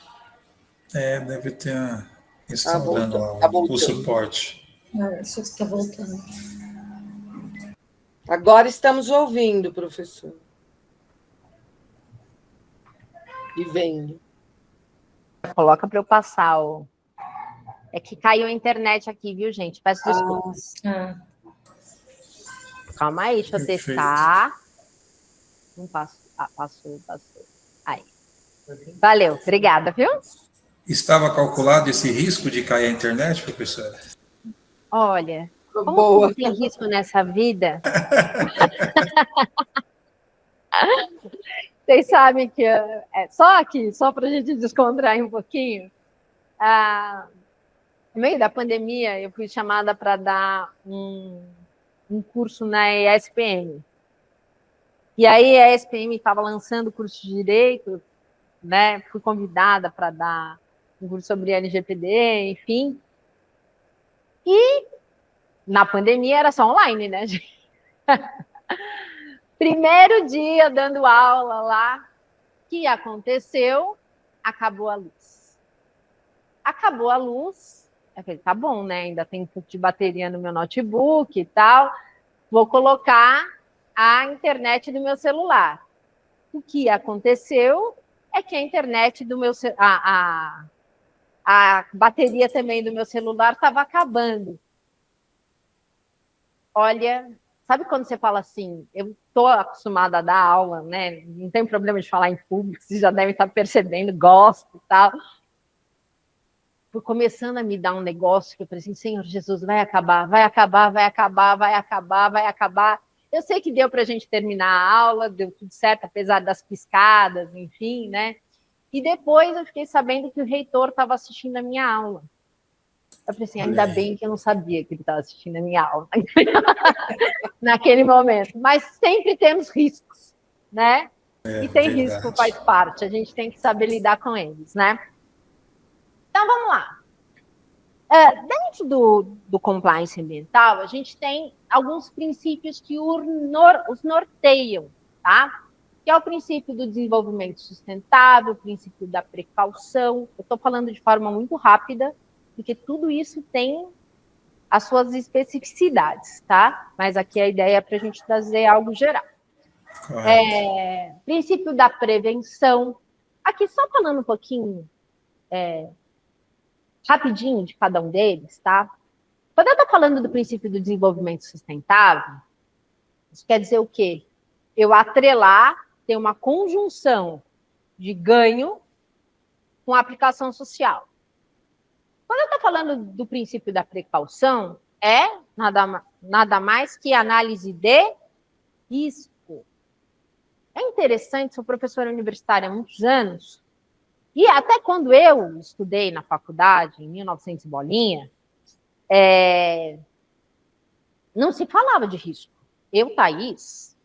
Speaker 4: Deve ter restaurando lá o suporte.
Speaker 6: Isso está voltando.
Speaker 2: Agora estamos ouvindo, professor. E vendo.
Speaker 1: Coloca para eu passar o... É que caiu a internet aqui, viu, gente? Peço desculpas. Calma aí, deixa eu testar. Não passou. Passou. Aí. Valeu, obrigada, viu?
Speaker 4: Estava calculado esse risco de cair a internet, professora?
Speaker 1: Olha, como
Speaker 2: Boa.
Speaker 1: tem risco nessa vida... Vocês sabem que só aqui, só para a gente descontrair um pouquinho, no meio da pandemia, eu fui chamada para dar um curso na ESPM. E aí a ESPM estava lançando o curso de Direito, né? Fui convidada para dar um curso sobre LGPD, enfim. E na pandemia era só online, né, gente? Primeiro dia dando aula lá, o que aconteceu? Acabou a luz. Acabou a luz, eu falei, tá bom, né? Ainda tem um pouco de bateria no meu notebook e tal. Vou colocar a internet do meu celular. O que aconteceu é que a internet do meu a bateria também do meu celular estava acabando. Olha, sabe quando você fala assim, eu estou acostumada a dar aula, né? Não tem problema de falar em público, vocês já devem estar percebendo, gosto e tal. Fui começando a me dar um negócio que eu falei assim, Senhor Jesus, vai acabar. Eu sei que deu para a gente terminar a aula, deu tudo certo, apesar das piscadas, enfim, né? E depois eu fiquei sabendo que o reitor estava assistindo a minha aula. Eu falei assim, ainda bem que eu não sabia que ele estava assistindo a minha aula naquele momento. Mas sempre temos riscos, né? E tem risco, faz parte. A gente tem que saber lidar com eles, né? Então, vamos lá. Dentro do compliance ambiental, a gente tem alguns princípios que os norteiam, tá? Que é o princípio do desenvolvimento sustentável, o princípio da precaução. Eu estou falando de forma muito rápida, porque tudo isso tem as suas especificidades, tá? Mas aqui a ideia é para a gente trazer algo geral. Princípio da prevenção. Aqui, só falando um pouquinho rapidinho de cada um deles, tá? Quando eu estou falando do princípio do desenvolvimento sustentável, isso quer dizer o quê? Eu atrelar, ter uma conjunção de ganho com aplicação social. Quando eu estou falando do princípio da precaução, é nada mais que análise de risco. É interessante, sou professora universitária há muitos anos, e até quando eu estudei na faculdade, em 1900 e bolinha, não se falava de risco. Eu, Thaís,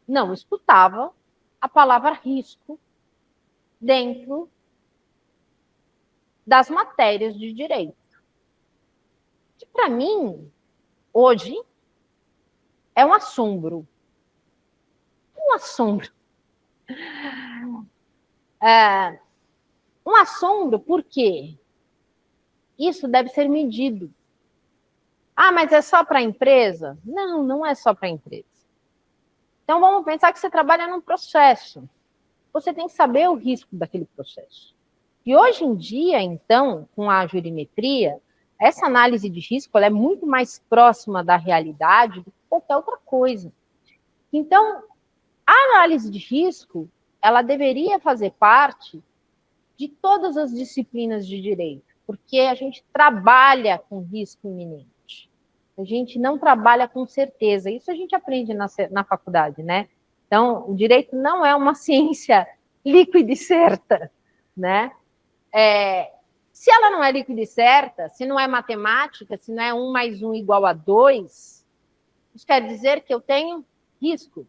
Speaker 1: não escutava a palavra risco dentro das matérias de direito. Que, para mim, hoje, é um assombro. Um assombro. Um assombro porque isso deve ser medido. Ah, mas é só para a empresa? Não, não é só para a empresa. Então, vamos pensar que você trabalha num processo. Você tem que saber o risco daquele processo. E hoje em dia, então, com a jurimetria, essa análise de risco ela é muito mais próxima da realidade do que qualquer outra coisa. Então, a análise de risco, ela deveria fazer parte de todas as disciplinas de direito, porque a gente trabalha com risco iminente. A gente não trabalha com certeza. Isso a gente aprende na faculdade, né? Então, o direito não é uma ciência líquida e certa, né? Se ela não é líquida e certa, se não é matemática, se não é 1 mais 1 igual a 2, isso quer dizer que eu tenho risco.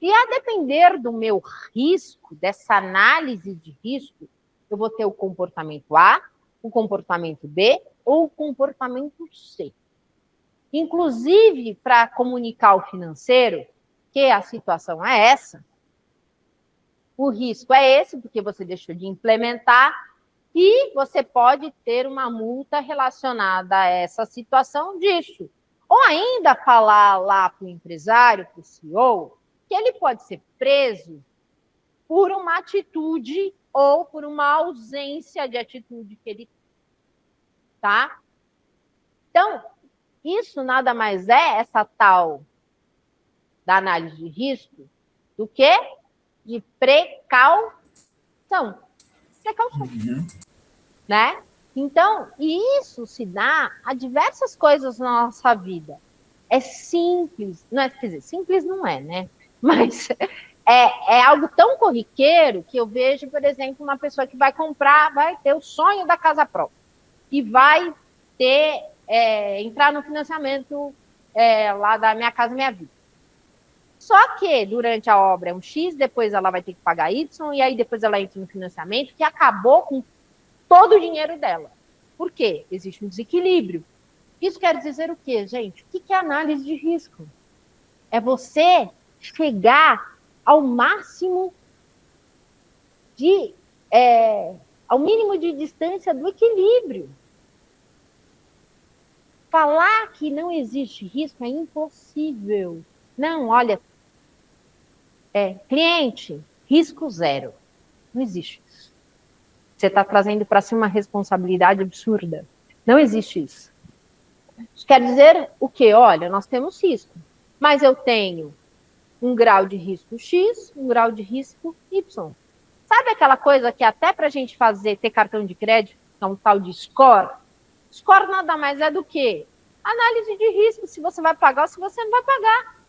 Speaker 1: E a depender do meu risco, dessa análise de risco, eu vou ter o comportamento A, o comportamento B ou o comportamento C. Inclusive, para comunicar ao financeiro que a situação é essa, o risco é esse, porque você deixou de implementar, e você pode ter uma multa relacionada a essa situação disso. Ou ainda falar lá para o empresário, para o CEO, que ele pode ser preso por uma atitude ou por uma ausência de atitude que ele tem. Tá? Então, isso nada mais é essa tal da análise de risco do que de precaução. Precaução. Né? Então, isso se dá a diversas coisas na nossa vida. É simples, não é, quer dizer, simples não é, né? Mas é algo tão corriqueiro que eu vejo, por exemplo, uma pessoa que vai comprar, vai ter o sonho da casa própria e vai ter, entrar no financiamento lá da Minha Casa Minha Vida. Só que durante a obra é um X, depois ela vai ter que pagar Y, e aí depois ela entra no financiamento, que acabou com todo o dinheiro dela. Por quê? Existe um desequilíbrio. Isso quer dizer o quê, gente? O que é análise de risco? É você chegar ao máximo ao mínimo de distância do equilíbrio. Falar que não existe risco é impossível. Não, olha, cliente, risco zero. Não existe isso. Você está trazendo para si uma responsabilidade absurda. Não existe isso. Isso quer dizer o quê? Olha, nós temos risco, mas eu tenho um grau de risco X, um grau de risco Y. Sabe aquela coisa que até para a gente ter cartão de crédito, que é um tal de score? Score nada mais é do que análise de risco, se você vai pagar ou se você não vai pagar,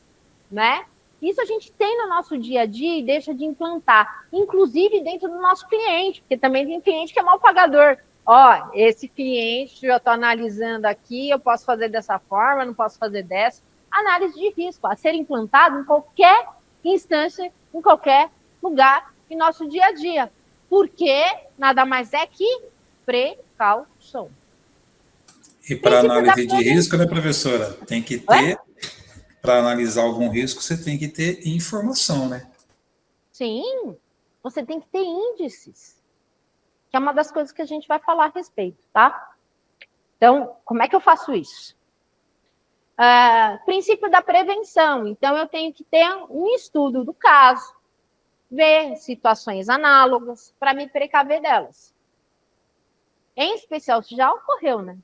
Speaker 1: né? Isso a gente tem no nosso dia a dia e deixa de implantar, inclusive dentro do nosso cliente, porque também tem cliente que é mal pagador. Ó, esse cliente, eu estou analisando aqui, eu posso fazer dessa forma, não posso fazer dessa. Análise de risco, a ser implantado em qualquer instância, em qualquer lugar, em nosso dia a dia. Porque nada mais é que precaução.
Speaker 4: E para análise de risco, né, professora? Tem que ter... Para analisar algum risco, você tem que ter informação, né?
Speaker 1: Sim, você tem que ter índices, que é uma das coisas que a gente vai falar a respeito, tá? Então, como é que eu faço isso? Princípio da prevenção. Então, eu tenho que ter um estudo do caso, ver situações análogas para me precaver delas. Em especial, se já ocorreu, né?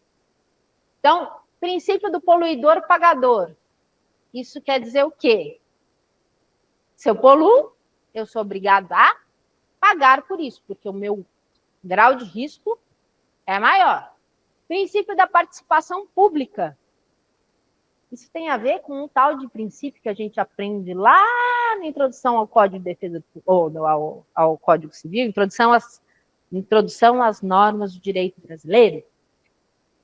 Speaker 1: Então, princípio do poluidor-pagador. Isso quer dizer o quê? Se eu poluo, eu sou obrigado a pagar por isso, porque o meu grau de risco é maior. Princípio da participação pública. Isso tem a ver com um tal de princípio que a gente aprende lá na introdução ao Código de Defesa, ou ao Código Civil, introdução às normas do direito brasileiro,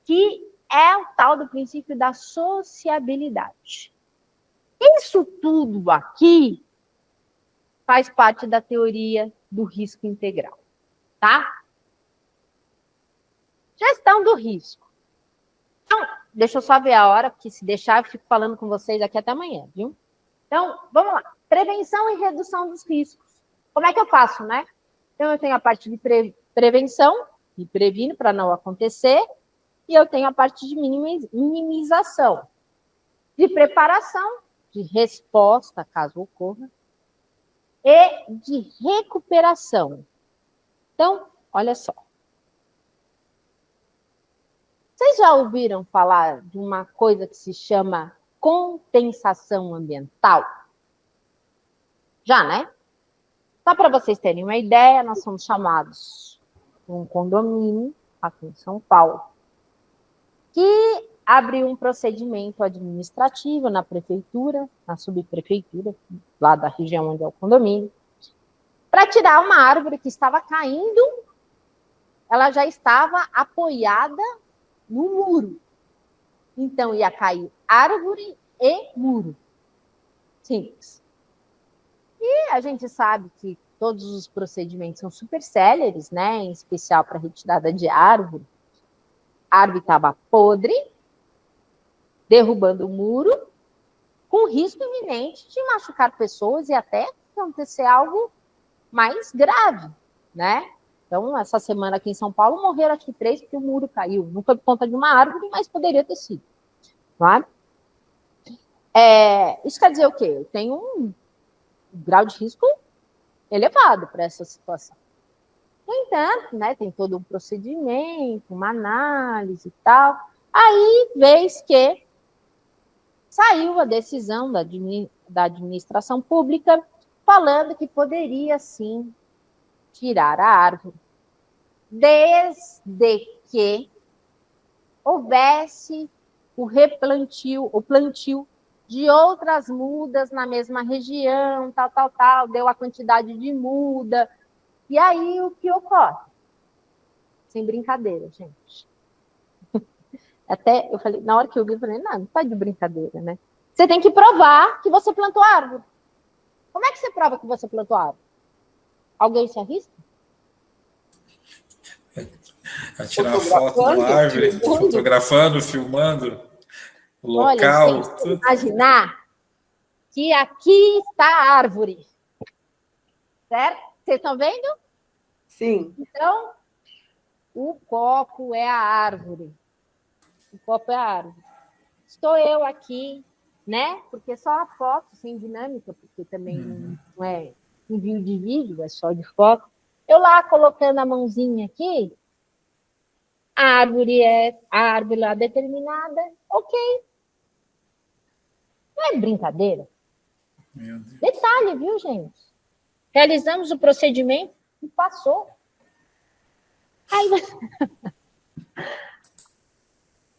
Speaker 1: que é o tal do princípio da sociabilidade. Isso tudo aqui faz parte da teoria do risco integral, tá? Gestão do risco. Então, deixa eu só ver a hora, porque se deixar eu fico falando com vocês aqui até amanhã, viu? Então, vamos lá. Prevenção e redução dos riscos. Como é que eu faço, né? Então, eu tenho a parte de prevenção, me previno para não acontecer, e eu tenho a parte de minimização, de preparação, de resposta, caso ocorra, e de recuperação. Então, olha só. Vocês já ouviram falar de uma coisa que se chama compensação ambiental? Já, né? Só para vocês terem uma ideia, nós somos chamados por um condomínio aqui em São Paulo, que abriu um procedimento administrativo na prefeitura, na subprefeitura, lá da região onde é o condomínio, para tirar uma árvore que estava caindo, ela já estava apoiada no muro. Então, ia cair árvore e muro. Simples. E a gente sabe que todos os procedimentos são super céleres, né? Em especial para retirada de árvore. A árvore estava podre, derrubando o muro, com risco iminente de machucar pessoas e até acontecer algo mais grave, né? Então, essa semana aqui em São Paulo, morreram acho que 3 porque o muro caiu. Não foi por conta de uma árvore, mas poderia ter sido. Não é? Isso quer dizer o quê? Eu tenho um grau de risco elevado para essa situação. No entanto, né, tem todo um procedimento, uma análise e tal. Aí, vez que saiu a decisão da administração pública falando que poderia, sim, tirar a árvore, desde que houvesse o plantio de outras mudas na mesma região, tal, deu a quantidade de muda. E aí, o que ocorre? Sem brincadeira, gente. Até eu falei, na hora que eu vi, eu falei, não tá de brincadeira, né? Você tem que provar que você plantou árvore. Como é que você prova que você plantou árvore? Alguém se arrisca?
Speaker 4: A tirar foto da árvore, fotografando, filmando o local.
Speaker 1: Olha, gente, imaginar que aqui está a árvore. Certo? Vocês estão vendo?
Speaker 2: Sim.
Speaker 1: Então, o copo é a árvore. O copo é a árvore. Estou eu aqui, né? Porque só a foto, sem dinâmica, porque também não é envio de vídeo, é só de foto. Eu lá colocando a mãozinha aqui, a árvore lá determinada, ok. Não é brincadeira. Detalhe, viu, gente? Realizamos o procedimento e passou. Aí,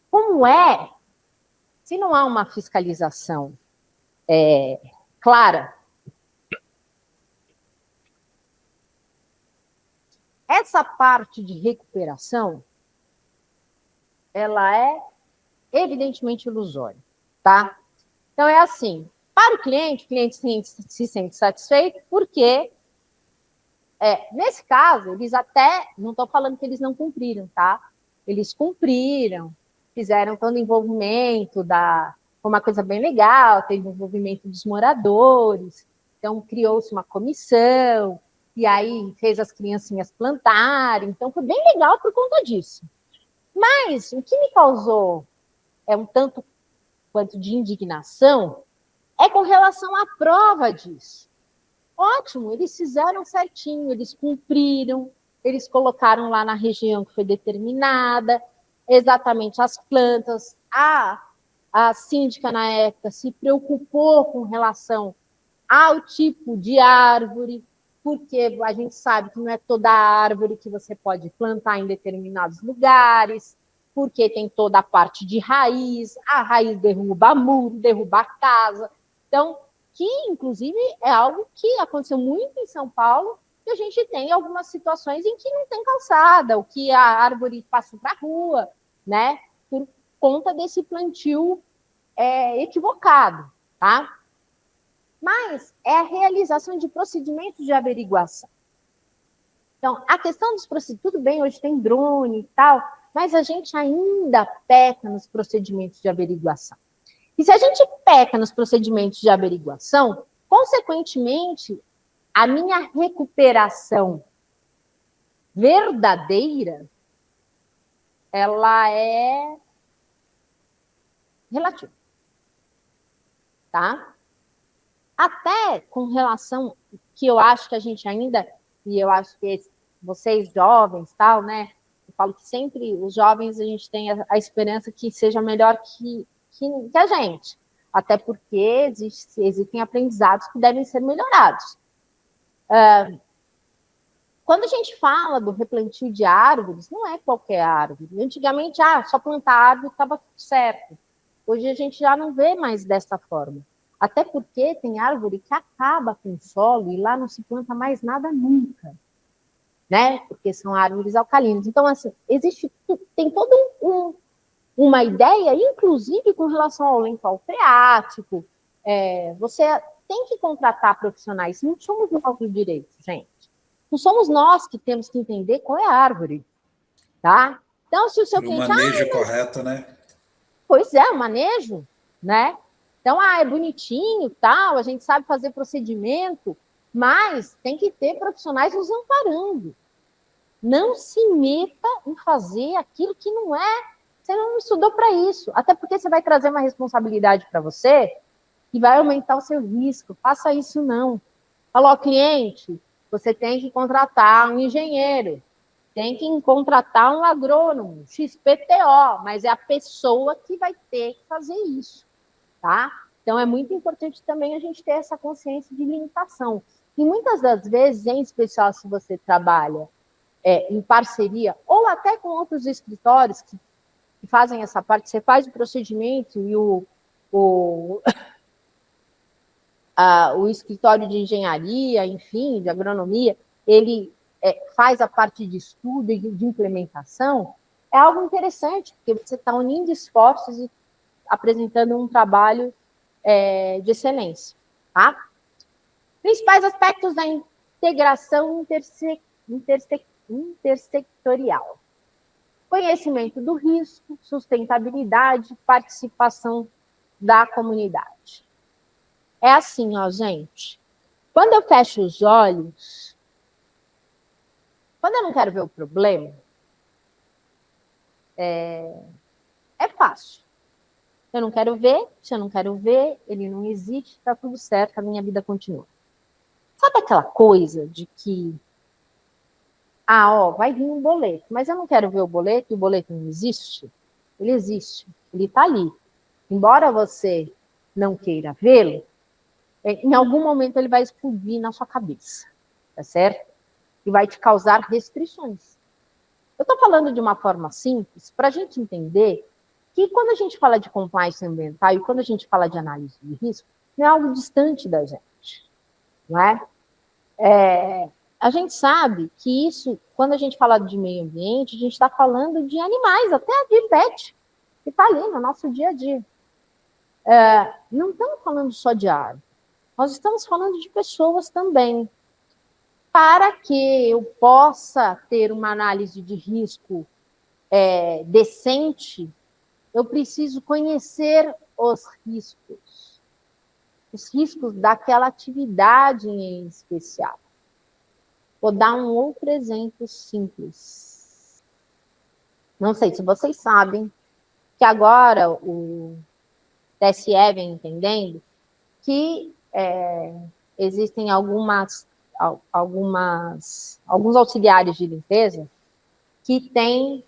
Speaker 1: como é? Se não há uma fiscalização clara, essa parte de recuperação, ela é evidentemente ilusória, tá? Então, é assim, para o cliente se sente satisfeito, porque, nesse caso, eles até, não estou falando que eles não cumpriram, tá? Eles cumpriram, fizeram todo o envolvimento foi uma coisa bem legal, teve o envolvimento dos moradores, então criou-se uma comissão, e aí fez as criancinhas plantarem, então foi bem legal por conta disso. Mas o que me causou um tanto quanto de indignação é com relação à prova disso. Ótimo, eles fizeram certinho, eles cumpriram, eles colocaram lá na região que foi determinada, exatamente as plantas. A síndica, na época, se preocupou com relação ao tipo de árvore, porque a gente sabe que não é toda árvore que você pode plantar em determinados lugares, porque tem toda a parte de raiz, a raiz derruba muro, derruba casa. Então, que, inclusive, é algo que aconteceu muito em São Paulo, e a gente tem algumas situações em que não tem calçada, o que a árvore passa para a rua, né? Por conta desse plantio equivocado, tá? Mas é a realização de procedimentos de averiguação. Então, a questão dos procedimentos, tudo bem, hoje tem drone e tal, mas a gente ainda peca nos procedimentos de averiguação. E se a gente peca nos procedimentos de averiguação, consequentemente, a minha recuperação verdadeira, ela é relativa. Tá? Até com relação, que eu acho que a gente ainda, e eu acho que vocês jovens, tal, né? Eu falo que sempre os jovens a gente tem a esperança que seja melhor que a gente. Até porque existem aprendizados que devem ser melhorados. Quando a gente fala do replantio de árvores, não é qualquer árvore. Antigamente, só plantar árvore estava certo. Hoje a gente já não vê mais dessa forma. Até porque tem árvore que acaba com o solo e lá não se planta mais nada nunca. Né? Porque são árvores alcalinas. Então, assim, tem toda uma ideia, inclusive com relação ao lençol freático. Você tem que contratar profissionais. Não somos nós do direito, gente. Não somos nós que temos que entender qual é a árvore. Tá? Então, se o seu cliente...
Speaker 4: O manejo correto, né?
Speaker 1: Pois é, o manejo, né? Então, é bonitinho, tal, a gente sabe fazer procedimento, mas tem que ter profissionais nos amparando. Não se meta em fazer aquilo que não é. Você não estudou para isso. Até porque você vai trazer uma responsabilidade para você que vai aumentar o seu risco. Faça isso não. Falou, cliente, você tem que contratar um engenheiro, tem que contratar um agrônomo, XPTO, mas é a pessoa que vai ter que fazer isso, tá? Então, é muito importante também a gente ter essa consciência de limitação. E muitas das vezes, em especial se você trabalha em parceria, ou até com outros escritórios que fazem essa parte, você faz o procedimento e o escritório de engenharia, enfim, de agronomia, ele faz a parte de estudo e de implementação, é algo interessante, porque você está unindo esforços e apresentando um trabalho de excelência, tá? Principais aspectos da integração intersectorial. Conhecimento do risco, sustentabilidade, participação da comunidade. É assim, ó, gente. Quando eu fecho os olhos, quando eu não quero ver o problema, é fácil. Eu não quero ver, se eu não quero ver, ele não existe, tá tudo certo, a minha vida continua. Sabe aquela coisa de que, vai vir um boleto, mas eu não quero ver o boleto, e o boleto não existe? Ele existe, ele tá ali. Embora você não queira vê-lo, em algum momento ele vai explodir na sua cabeça, tá certo? E vai te causar restrições. Eu estou falando de uma forma simples para a gente entender que quando a gente fala de compliance ambiental e quando a gente fala de análise de risco, não é algo distante da gente, não é? A gente sabe que isso, quando a gente fala de meio ambiente, a gente está falando de animais, até de pet, que está ali no nosso dia a dia. Não estamos falando só de árvore, nós estamos falando de pessoas também. Para que eu possa ter uma análise de risco decente, eu preciso conhecer os riscos daquela atividade em especial. Vou dar um outro exemplo simples. Não sei se vocês sabem que agora o TSE vem entendendo que existem alguns auxiliares de limpeza que têm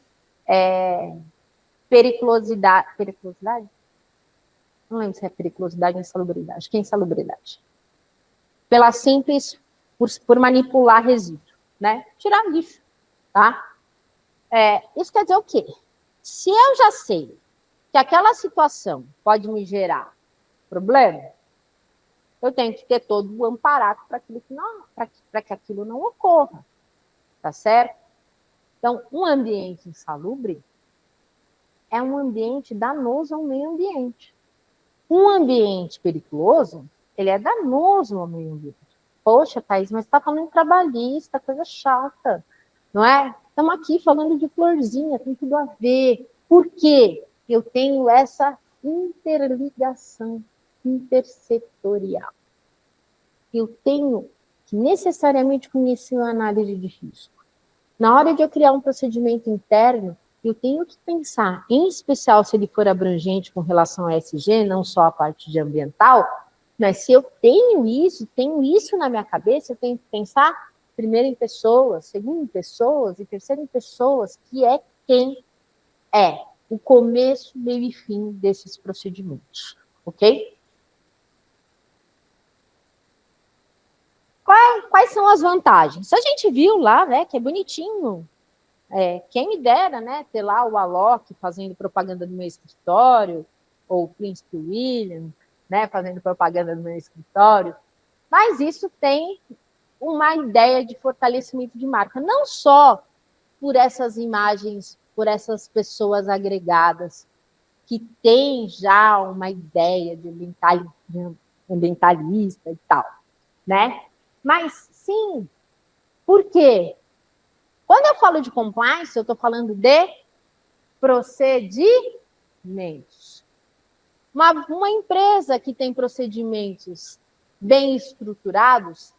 Speaker 1: periculosidade. Não lembro se é periculosidade ou insalubridade. Acho que é insalubridade. Pela simples, por manipular resíduo, né? Tirar lixo, tá? Isso quer dizer o quê? Se eu já sei que aquela situação pode me gerar problema, eu tenho que ter todo o amparato para que aquilo não ocorra, tá certo? Então, um ambiente insalubre é um ambiente danoso ao meio ambiente. Um ambiente periculoso, ele é danoso ao meio ambiente. Poxa, Thaís, mas você está falando de trabalhista, coisa chata, não é? Estamos aqui falando de florzinha, tem tudo a ver. Por quê? Eu tenho essa interligação intersetorial. Eu tenho que necessariamente conhecer a análise de risco. Na hora de eu criar um procedimento interno, eu tenho que pensar, em especial se ele for abrangente com relação a ESG, não só a parte de ambiental, mas se eu tenho isso na minha cabeça, eu tenho que pensar primeiro em pessoas, segundo em pessoas e terceiro em pessoas, que é quem é o começo, meio e fim desses procedimentos, ok? Quais são as vantagens? A gente viu lá, né, que é bonitinho. Quem me dera, né, ter lá o Alok fazendo propaganda do meu escritório, ou o Príncipe William, né, fazendo propaganda do meu escritório. Mas isso tem uma ideia de fortalecimento de marca, não só por essas imagens, por essas pessoas agregadas, que têm já uma ideia de ambientalista e tal, né? Mas, sim, por quê? Quando eu falo de compliance, eu estou falando de procedimentos. Uma empresa que tem procedimentos bem estruturados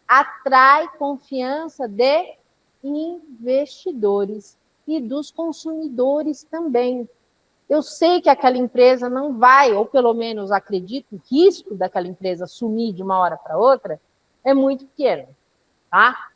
Speaker 1: atrai confiança de investidores e dos consumidores também. eu sei que aquela empresa não vai, ou pelo menos acredito, o risco daquela empresa sumir de uma hora para outra é muito pequeno, tá?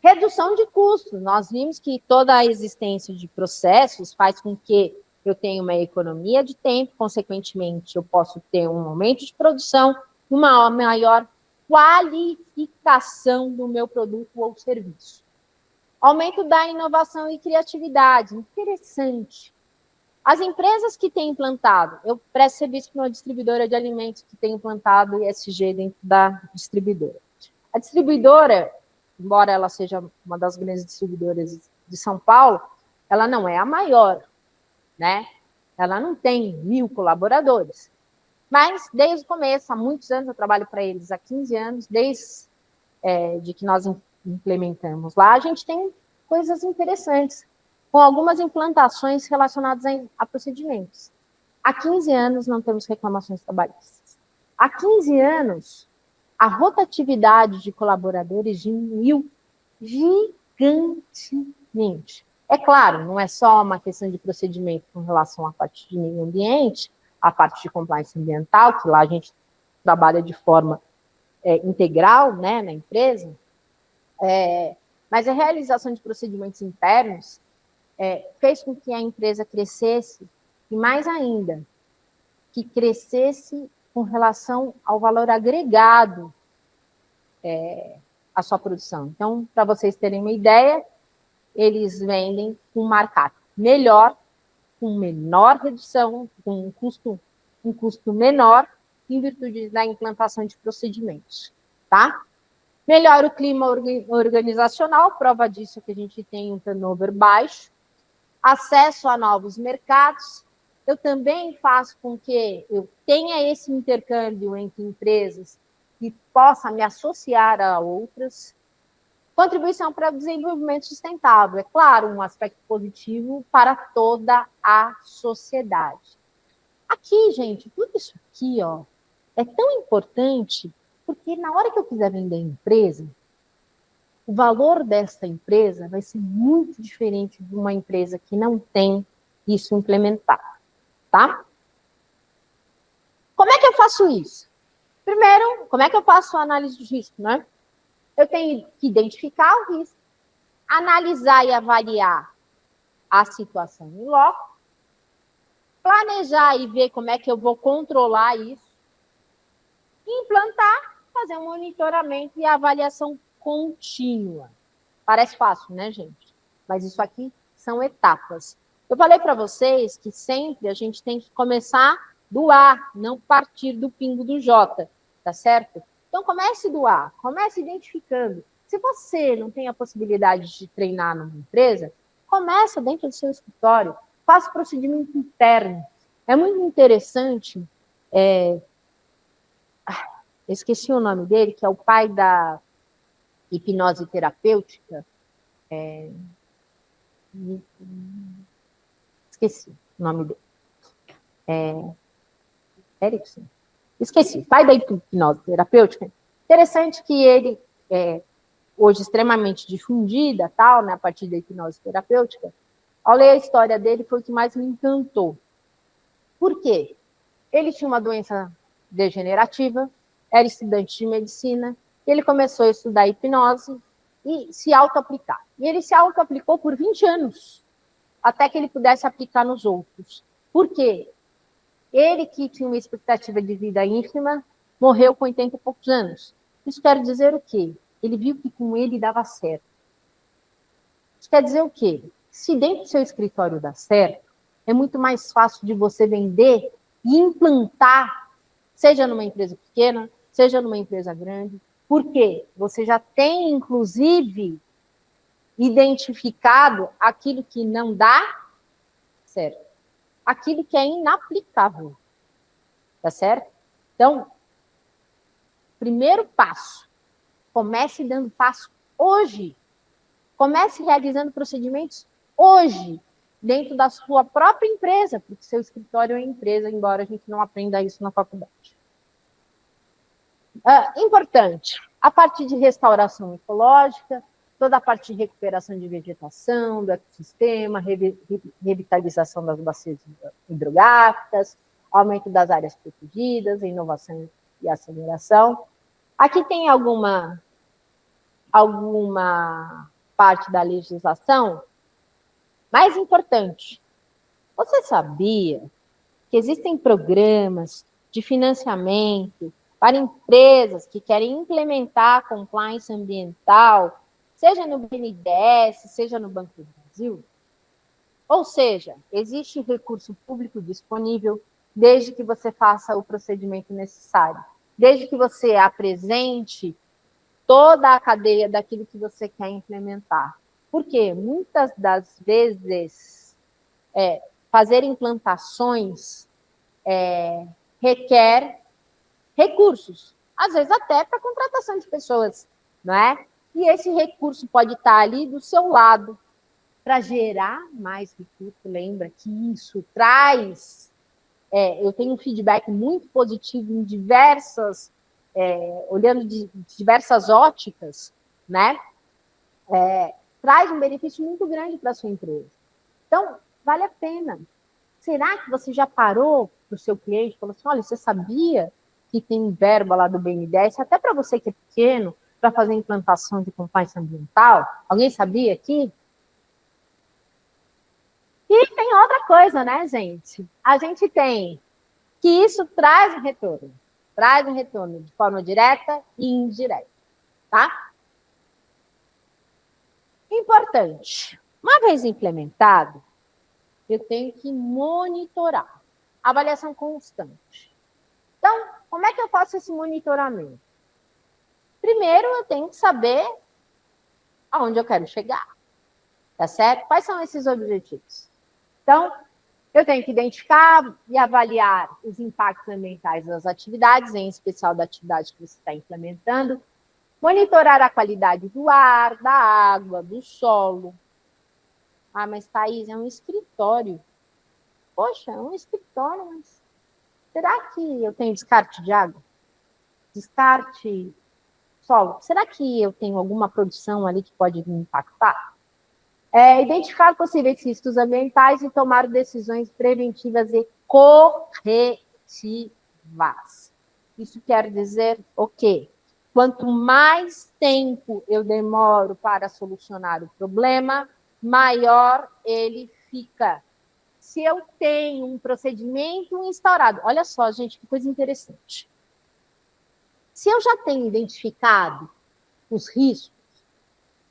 Speaker 1: Redução de custos. Nós vimos que toda a existência de processos faz com que eu tenha uma economia de tempo, consequentemente, eu posso ter um aumento de produção, uma maior qualificação do meu produto ou serviço. Aumento da inovação e criatividade. Interessante. As empresas que têm implantado, eu presto serviço para uma distribuidora de alimentos que tem implantado ESG dentro da distribuidora. A distribuidora, embora ela seja uma das grandes distribuidoras de São Paulo, ela não é a maior, né? Ela não tem 1.000 colaboradores. Mas, desde o começo, há muitos anos, eu trabalho para eles há 15 anos, desde de que nós implementamos lá, a gente tem coisas interessantes, com algumas implantações relacionadas a procedimentos. Há 15 anos não temos reclamações trabalhistas. Há 15 anos, a rotatividade de colaboradores diminuiu gigantemente. É claro, não é só uma questão de procedimento com relação à parte de meio ambiente, a parte de compliance ambiental, que lá a gente trabalha de forma integral, né, na empresa, mas a realização de procedimentos internos fez com que a empresa crescesse, e mais ainda, que crescesse com relação ao valor agregado à sua produção. Então, para vocês terem uma ideia, eles vendem com markup melhor, com menor redução, com um custo menor, em virtude da implantação de procedimentos, tá? Melhora o clima organizacional, prova disso que a gente tem um turnover baixo, acesso a novos mercados. Eu também faço com que eu tenha esse intercâmbio entre empresas que possa me associar a outras. Contribuição para o desenvolvimento sustentável. É claro, um aspecto positivo para toda a sociedade. Aqui, gente, tudo isso aqui, ó, é tão importante, porque na hora que eu quiser vender empresa, o valor desta empresa vai ser muito diferente de uma empresa que não tem isso implementado, tá? Como é que eu faço isso? Primeiro, como é que eu faço a análise de risco, né? Eu tenho que identificar o risco, analisar e avaliar a situação em loco, planejar e ver como é que eu vou controlar isso, implantar, fazer um monitoramento e avaliação contínua. Parece fácil, né, gente? Mas isso aqui são etapas. Eu falei para vocês que sempre a gente tem que começar do A, não partir do pingo do J, tá certo? Então, comece do A, comece identificando. Se você não tem a possibilidade de treinar numa empresa, começa dentro do seu escritório, faça procedimento interno. É muito interessante, esqueci o nome dele, que é o pai da hipnose terapêutica. Esqueci o nome dele. Erickson. Esqueci, pai da hipnose terapêutica. Interessante que ele hoje extremamente difundida, tal, né, a partir da hipnose terapêutica. Ao ler a história dele, foi o que mais me encantou. Por quê? Ele tinha uma doença degenerativa, era estudante de medicina, ele começou a estudar hipnose e se auto-aplicar. E ele se auto-aplicou por 20 anos, até que ele pudesse aplicar nos outros. Por quê? Ele, que tinha uma expectativa de vida ínfima, morreu com 80 e poucos anos. Isso quer dizer o quê? Ele viu que com ele dava certo. Isso quer dizer o quê? Se dentro do seu escritório dá certo, é muito mais fácil de você vender e implantar, seja numa empresa pequena, seja numa empresa grande, porque você já tem, inclusive, identificado aquilo que não dá certo, aquilo que é inaplicável, tá certo? Então, primeiro passo, comece dando passo hoje, comece realizando procedimentos hoje, dentro da sua própria empresa, porque seu escritório é empresa, embora a gente não aprenda isso na faculdade. Importante, a parte de restauração ecológica, toda a parte de recuperação de vegetação, do ecossistema, revitalização das bacias hidrográficas, aumento das áreas protegidas, inovação e aceleração. Aqui tem alguma parte da legislação mais importante. Você sabia que existem programas de financiamento para empresas que querem implementar a compliance ambiental, seja no BNDES, seja no Banco do Brasil? Ou seja, existe recurso público disponível desde que você faça o procedimento necessário, desde que você apresente toda a cadeia daquilo que você quer implementar. Porque muitas das vezes fazer implantações requer recursos, às vezes até para contratação de pessoas, não é? E esse recurso pode estar ali do seu lado para gerar mais recurso. Lembra que isso traz... eu tenho um feedback muito positivo em diversas... olhando de diversas óticas, né? Traz um benefício muito grande para a sua empresa. Então, vale a pena. Será que você já parou para o seu cliente e falou assim, olha, você sabia que tem verba lá do BNDES, até para você que é pequeno, para fazer implantação de compliance ambiental? Alguém sabia aqui? E tem outra coisa, né, gente? A gente tem que isso traz um retorno. Traz um retorno de forma direta e indireta, tá? Importante. Uma vez implementado, eu tenho que monitorar. Avaliação constante. Então, como é que eu faço esse monitoramento? Primeiro, eu tenho que saber aonde eu quero chegar. Tá certo? Quais são esses objetivos? Então, eu tenho que identificar e avaliar os impactos ambientais das atividades, em especial da atividade que você está implementando. Monitorar a qualidade do ar, da água, do solo. Ah, mas, Thaís, é um escritório. Poxa, é um escritório, mas será que eu tenho descarte de água? Descarte solo? Será que eu tenho alguma produção ali que pode me impactar? Identificar possíveis riscos ambientais e tomar decisões preventivas e corretivas. Isso quer dizer o quê? Quanto mais tempo eu demoro para solucionar o problema, maior ele fica. Se eu tenho um procedimento instaurado, olha só, gente, que coisa interessante. Se eu já tenho identificado os riscos,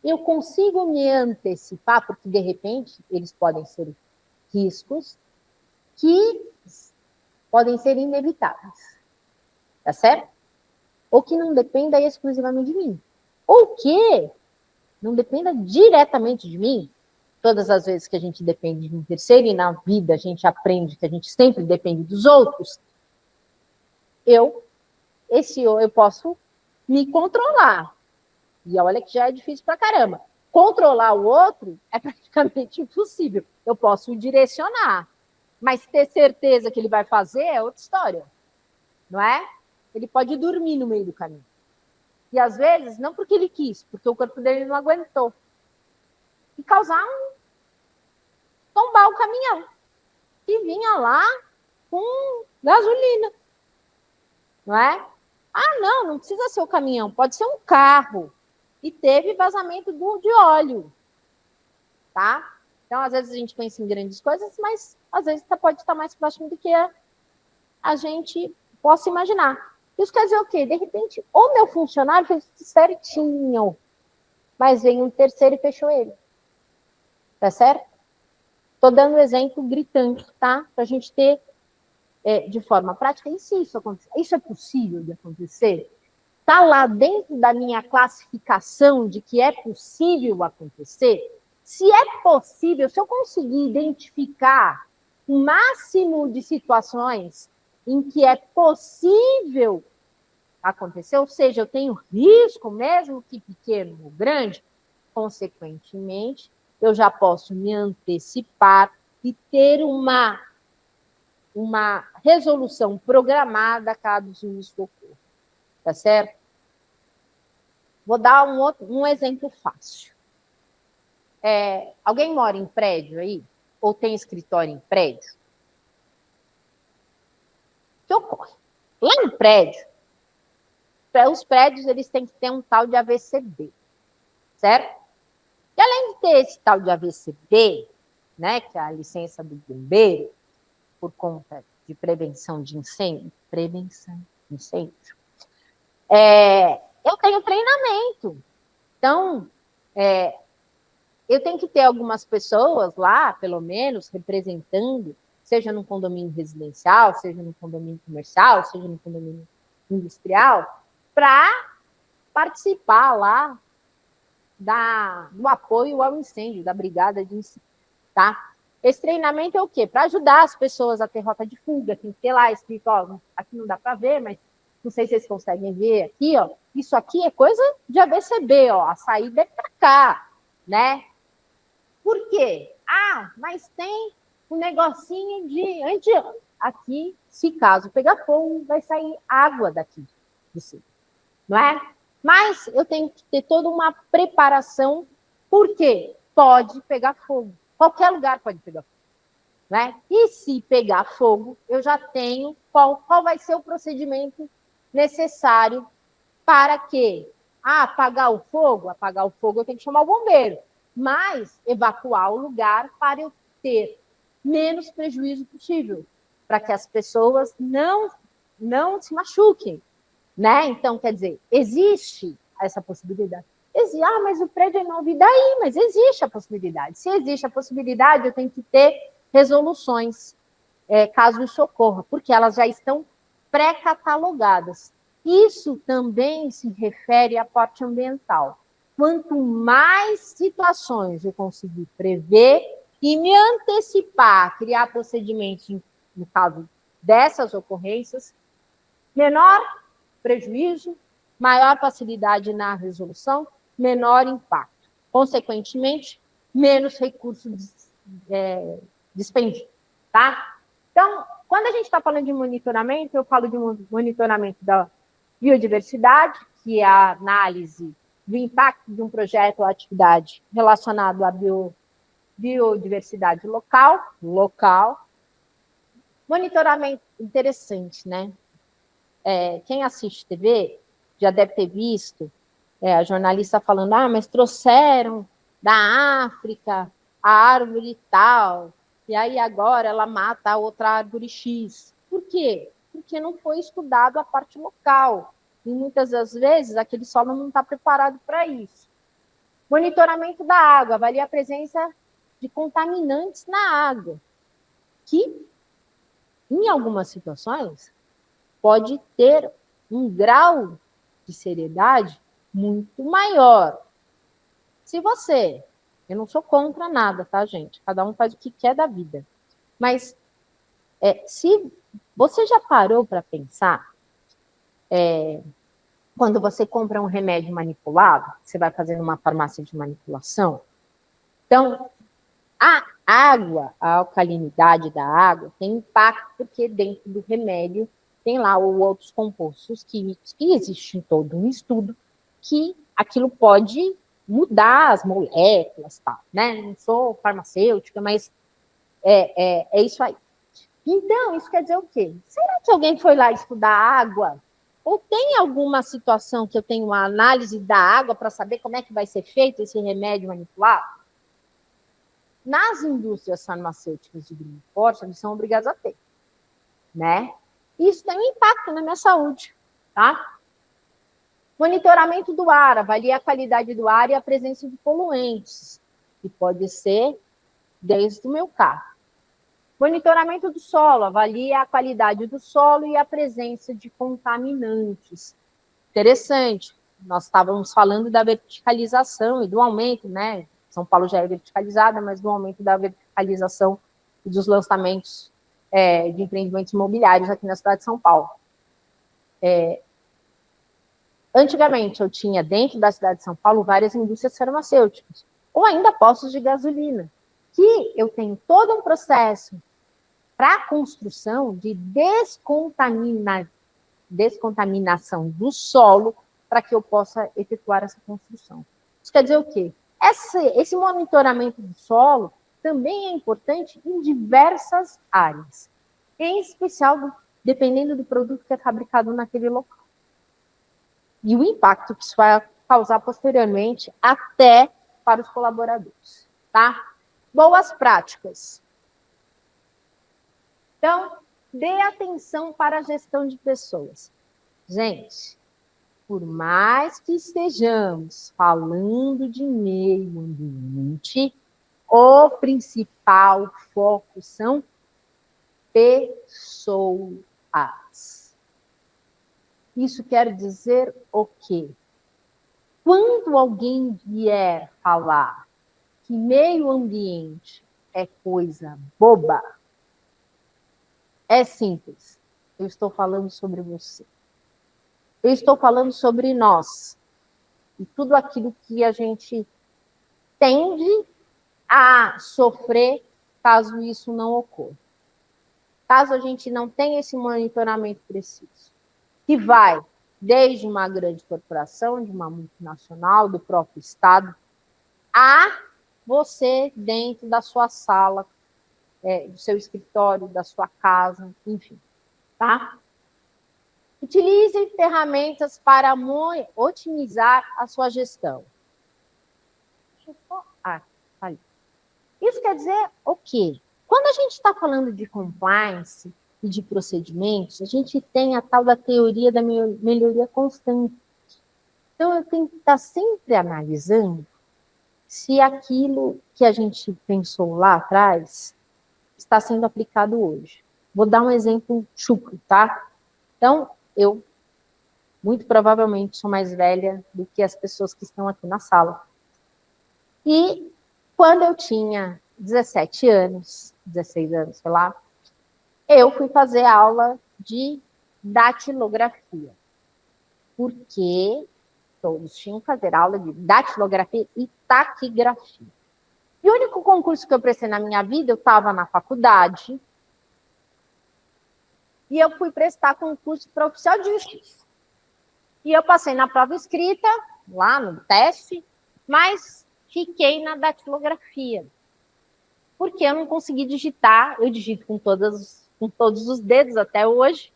Speaker 1: eu consigo me antecipar, porque, de repente, eles podem ser riscos que podem ser inevitáveis. Tá certo? Ou que não dependa exclusivamente de mim. Ou que não dependa diretamente de mim. Todas as vezes que a gente depende de um terceiro, e na vida a gente aprende que a gente sempre depende dos outros, eu posso me controlar. E olha que já é difícil pra caramba. Controlar o outro é praticamente impossível. Eu posso direcionar, mas ter certeza que ele vai fazer é outra história, não é? Ele pode dormir no meio do caminho. E às vezes, não porque ele quis, porque o corpo dele não aguentou. E causar tombar o caminhão, que vinha lá com gasolina, não é? Ah, não precisa ser o caminhão, pode ser um carro. E teve vazamento de óleo, tá? Então, às vezes a gente pensa em grandes coisas, mas às vezes pode estar mais próximo do que a gente possa imaginar. Isso quer dizer o quê? De repente, o meu funcionário fez certinho, mas veio um terceiro e fechou ele. Tá certo? Estou dando um exemplo gritante, tá? Para a gente ter, de forma prática, e se isso acontecer? Isso é possível de acontecer? Está lá dentro da minha classificação de que é possível acontecer? Se é possível, se eu conseguir identificar o máximo de situações em que é possível acontecer, ou seja, eu tenho risco, mesmo que pequeno ou grande, consequentemente, eu já posso me antecipar e ter uma resolução programada caso isso ocorra. Tá certo? Vou dar um exemplo fácil. Alguém mora em prédio aí? Ou tem escritório em prédio? O que ocorre? Lá no prédio, os prédios eles têm que ter um tal de AVCB, certo? E além de ter esse tal de AVCB, né, que é a licença do bombeiro, por conta de prevenção de incêndio, eu tenho treinamento. Então, eu tenho que ter algumas pessoas lá, pelo menos, representando, seja num condomínio residencial, seja num condomínio comercial, seja num condomínio industrial, para participar lá do apoio ao incêndio, da brigada de incêndio, tá? Esse treinamento é o quê? Para ajudar as pessoas a ter rota de fuga, tem que ter lá escrito, ó, aqui não dá para ver, mas não sei se vocês conseguem ver aqui, ó, isso aqui é coisa de AVCB, ó, a saída é para cá, né? Por quê? Mas tem um negocinho de aqui, se caso pegar fogo, vai sair água daqui de cima, não é? Mas eu tenho que ter toda uma preparação, porque pode pegar fogo. Qualquer lugar pode pegar fogo, né? E se pegar fogo, eu já tenho qual vai ser o procedimento necessário para que apagar o fogo eu tenho que chamar o bombeiro, mas evacuar o lugar para eu ter menos prejuízo possível, para que as pessoas não se machuquem, né? Então, quer dizer, existe essa possibilidade. Mas o prédio é novo, e daí? Mas existe a possibilidade. Se existe a possibilidade, eu tenho que ter resoluções, caso isso ocorra, porque elas já estão pré-catalogadas. Isso também se refere à parte ambiental. Quanto mais situações eu conseguir prever e me antecipar, criar procedimentos, no caso dessas ocorrências, menor prejuízo, maior facilidade na resolução, menor impacto. Consequentemente, menos recursos despendidos, tá? Então, quando a gente está falando de monitoramento, eu falo de monitoramento da biodiversidade, que é a análise do impacto de um projeto ou atividade relacionado à biodiversidade local. Monitoramento interessante, né? Quem assiste TV já deve ter visto a jornalista falando, mas trouxeram da África a árvore tal, e aí agora ela mata a outra árvore X. Por quê? Porque não foi estudado a parte local. E muitas das vezes aquele solo não está preparado para isso. Monitoramento da água, avalia a presença de contaminantes na água, que, em algumas situações, pode ter um grau de seriedade muito maior. Se eu não sou contra nada, tá, gente? Cada um faz o que quer da vida. Mas se você já parou para pensar, quando você compra um remédio manipulado, você vai fazer numa farmácia de manipulação, então a água, a alcalinidade da água tem impacto porque dentro do remédio tem lá outros compostos químicos que existem em todo um estudo que aquilo pode mudar as moléculas, tal, né? Não sou farmacêutica, mas é isso aí. Então, isso quer dizer o quê? Será que alguém foi lá estudar água? Ou tem alguma situação que eu tenho uma análise da água para saber como é que vai ser feito esse remédio manipulado? Nas indústrias farmacêuticas de grande porte, eles são obrigados a ter, né? Isso tem um impacto na minha saúde, tá? Monitoramento do ar, avalia a qualidade do ar e a presença de poluentes, que pode ser desde o meu carro. Monitoramento do solo, avalia a qualidade do solo e a presença de contaminantes. Interessante, nós estávamos falando da verticalização e do aumento, né? São Paulo já é verticalizada, mas do aumento da verticalização e dos lançamentos de empreendimentos imobiliários aqui na cidade de São Paulo. Antigamente, eu tinha dentro da cidade de São Paulo várias indústrias farmacêuticas, ou ainda postos de gasolina, que eu tenho todo um processo para a construção de descontaminação do solo para que eu possa efetuar essa construção. Isso quer dizer o quê? Esse monitoramento do solo também é importante em diversas áreas, em especial dependendo do produto que é fabricado naquele local. E o impacto que isso vai causar posteriormente até para os colaboradores, tá? Boas práticas. Então, dê atenção para a gestão de pessoas. Gente, por mais que estejamos falando de meio ambiente, o principal foco são pessoas. Isso quer dizer o quê? Quando alguém vier falar que meio ambiente é coisa boba, é simples. Eu estou falando sobre você. Eu estou falando sobre nós. E tudo aquilo que a gente tende a sofrer caso isso não ocorra. Caso a gente não tenha esse monitoramento preciso. Que vai desde uma grande corporação, de uma multinacional, do próprio Estado, a você dentro da sua sala, do seu escritório, da sua casa, enfim, tá? Utilize ferramentas para otimizar a sua gestão. Deixa eu só... tá ali. Isso quer dizer o quê? Quando a gente está falando de compliance e de procedimentos, a gente tem a tal da teoria da melhoria constante. Então, eu tenho que estar sempre analisando se aquilo que a gente pensou lá atrás está sendo aplicado hoje. Vou dar um exemplo chucro, tá? Então, eu, muito provavelmente, sou mais velha do que as pessoas que estão aqui na sala. E quando eu tinha 17 anos, 16 anos, sei lá, eu fui fazer aula de datilografia. Porque todos tinham que fazer aula de datilografia e taquigrafia. E o único concurso que eu prestei na minha vida, eu estava na faculdade, e eu fui prestar concurso para oficial de justiça. E eu passei na prova escrita, lá no teste, mas fiquei na datilografia. Porque eu não consegui digitar, eu digito com todos os dedos até hoje,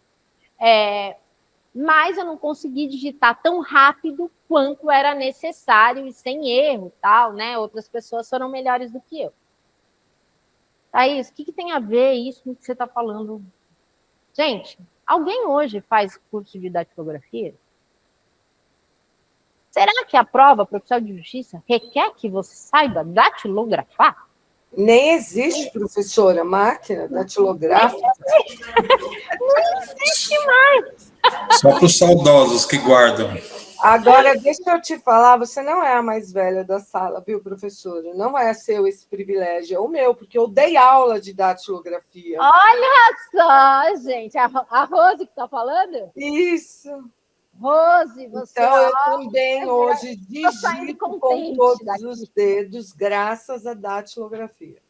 Speaker 1: mas eu não consegui digitar tão rápido quanto era necessário e sem erro, tal, né? Outras pessoas foram melhores do que eu. Thaís, o que tem a ver isso com o que você está falando? Gente, alguém hoje faz curso de datilografia? Será que a prova profissional de justiça requer que você saiba datilografar?
Speaker 2: Nem existe, professora, máquina datilográfica.
Speaker 1: Não existe mais.
Speaker 4: Só para os saudosos que guardam.
Speaker 2: Agora, deixa eu te falar, você não é a mais velha da sala, viu, professora? Não é seu esse privilégio, é o meu, porque eu dei aula de datilografia.
Speaker 1: Olha só, gente, a Rose que está falando?
Speaker 2: Isso.
Speaker 1: Rose, você...
Speaker 2: Então, eu também hoje digito com todos os dedos, graças à datilografia.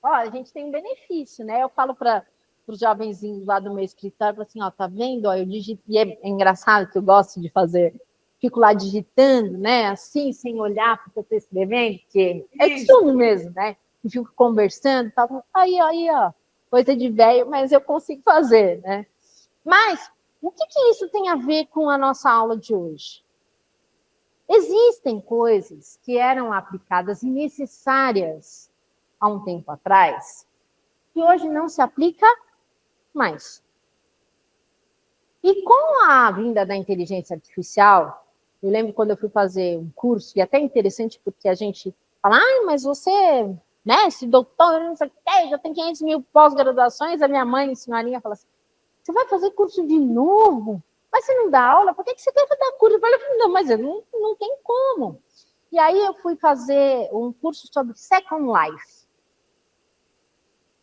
Speaker 1: Ó, a gente tem um benefício, né? Eu falo para os jovenzinhos lá do meu escritório, assim, ó, tá vendo? Ó, eu digito, e é engraçado que eu gosto de fazer, fico lá digitando, né? Assim, sem olhar porque eu estou escrevendo, porque é costume mesmo, né? E fico conversando, tá? Aí, ó, coisa de velho, mas eu consigo fazer, né? Mas o que isso tem a ver com a nossa aula de hoje? Existem coisas que eram aplicadas e necessárias há um tempo atrás, que hoje não se aplica mais. E com a vinda da inteligência artificial, eu lembro quando eu fui fazer um curso, e até interessante porque a gente fala, mas você, né, se doutor, não sei o que, já tem 500 mil pós-graduações, a minha mãe, senhorinha, fala assim, você vai fazer curso de novo? Mas você não dá aula? Por que você quer dar curso? Eu falei, não, mas eu não tem como. E aí eu fui fazer um curso sobre Second Life.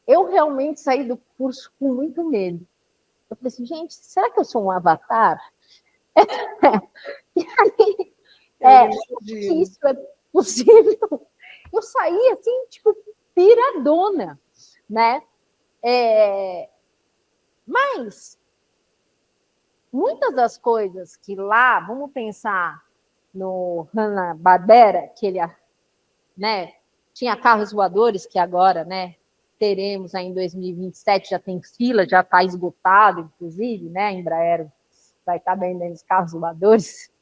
Speaker 1: Eu realmente saí do curso com muito medo. Eu falei assim, gente, será que eu sou um avatar? E aí, que isso é possível? Eu saí assim, tipo, piradona, né? Mas muitas das coisas que lá, vamos pensar no Hanna-Barbera, né? Tinha carros voadores que agora, né? Teremos aí em 2027, já tem fila, já está esgotado, inclusive, né? A Embraer vai estar vendendo os carros voadores.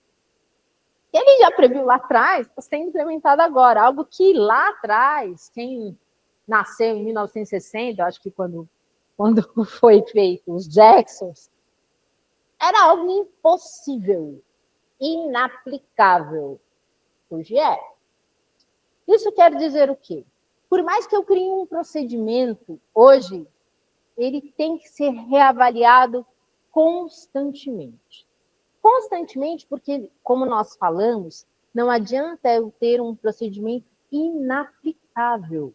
Speaker 1: Ele já previu lá atrás, está sendo implementado agora, algo que lá atrás, quem nasceu em 1960, acho que quando foi feito os Jacksons, era algo impossível, inaplicável. Hoje é. Isso quer dizer o quê? Por mais que eu crie um procedimento, hoje, ele tem que ser reavaliado constantemente. Constantemente, porque, como nós falamos, não adianta eu ter um procedimento inaplicável.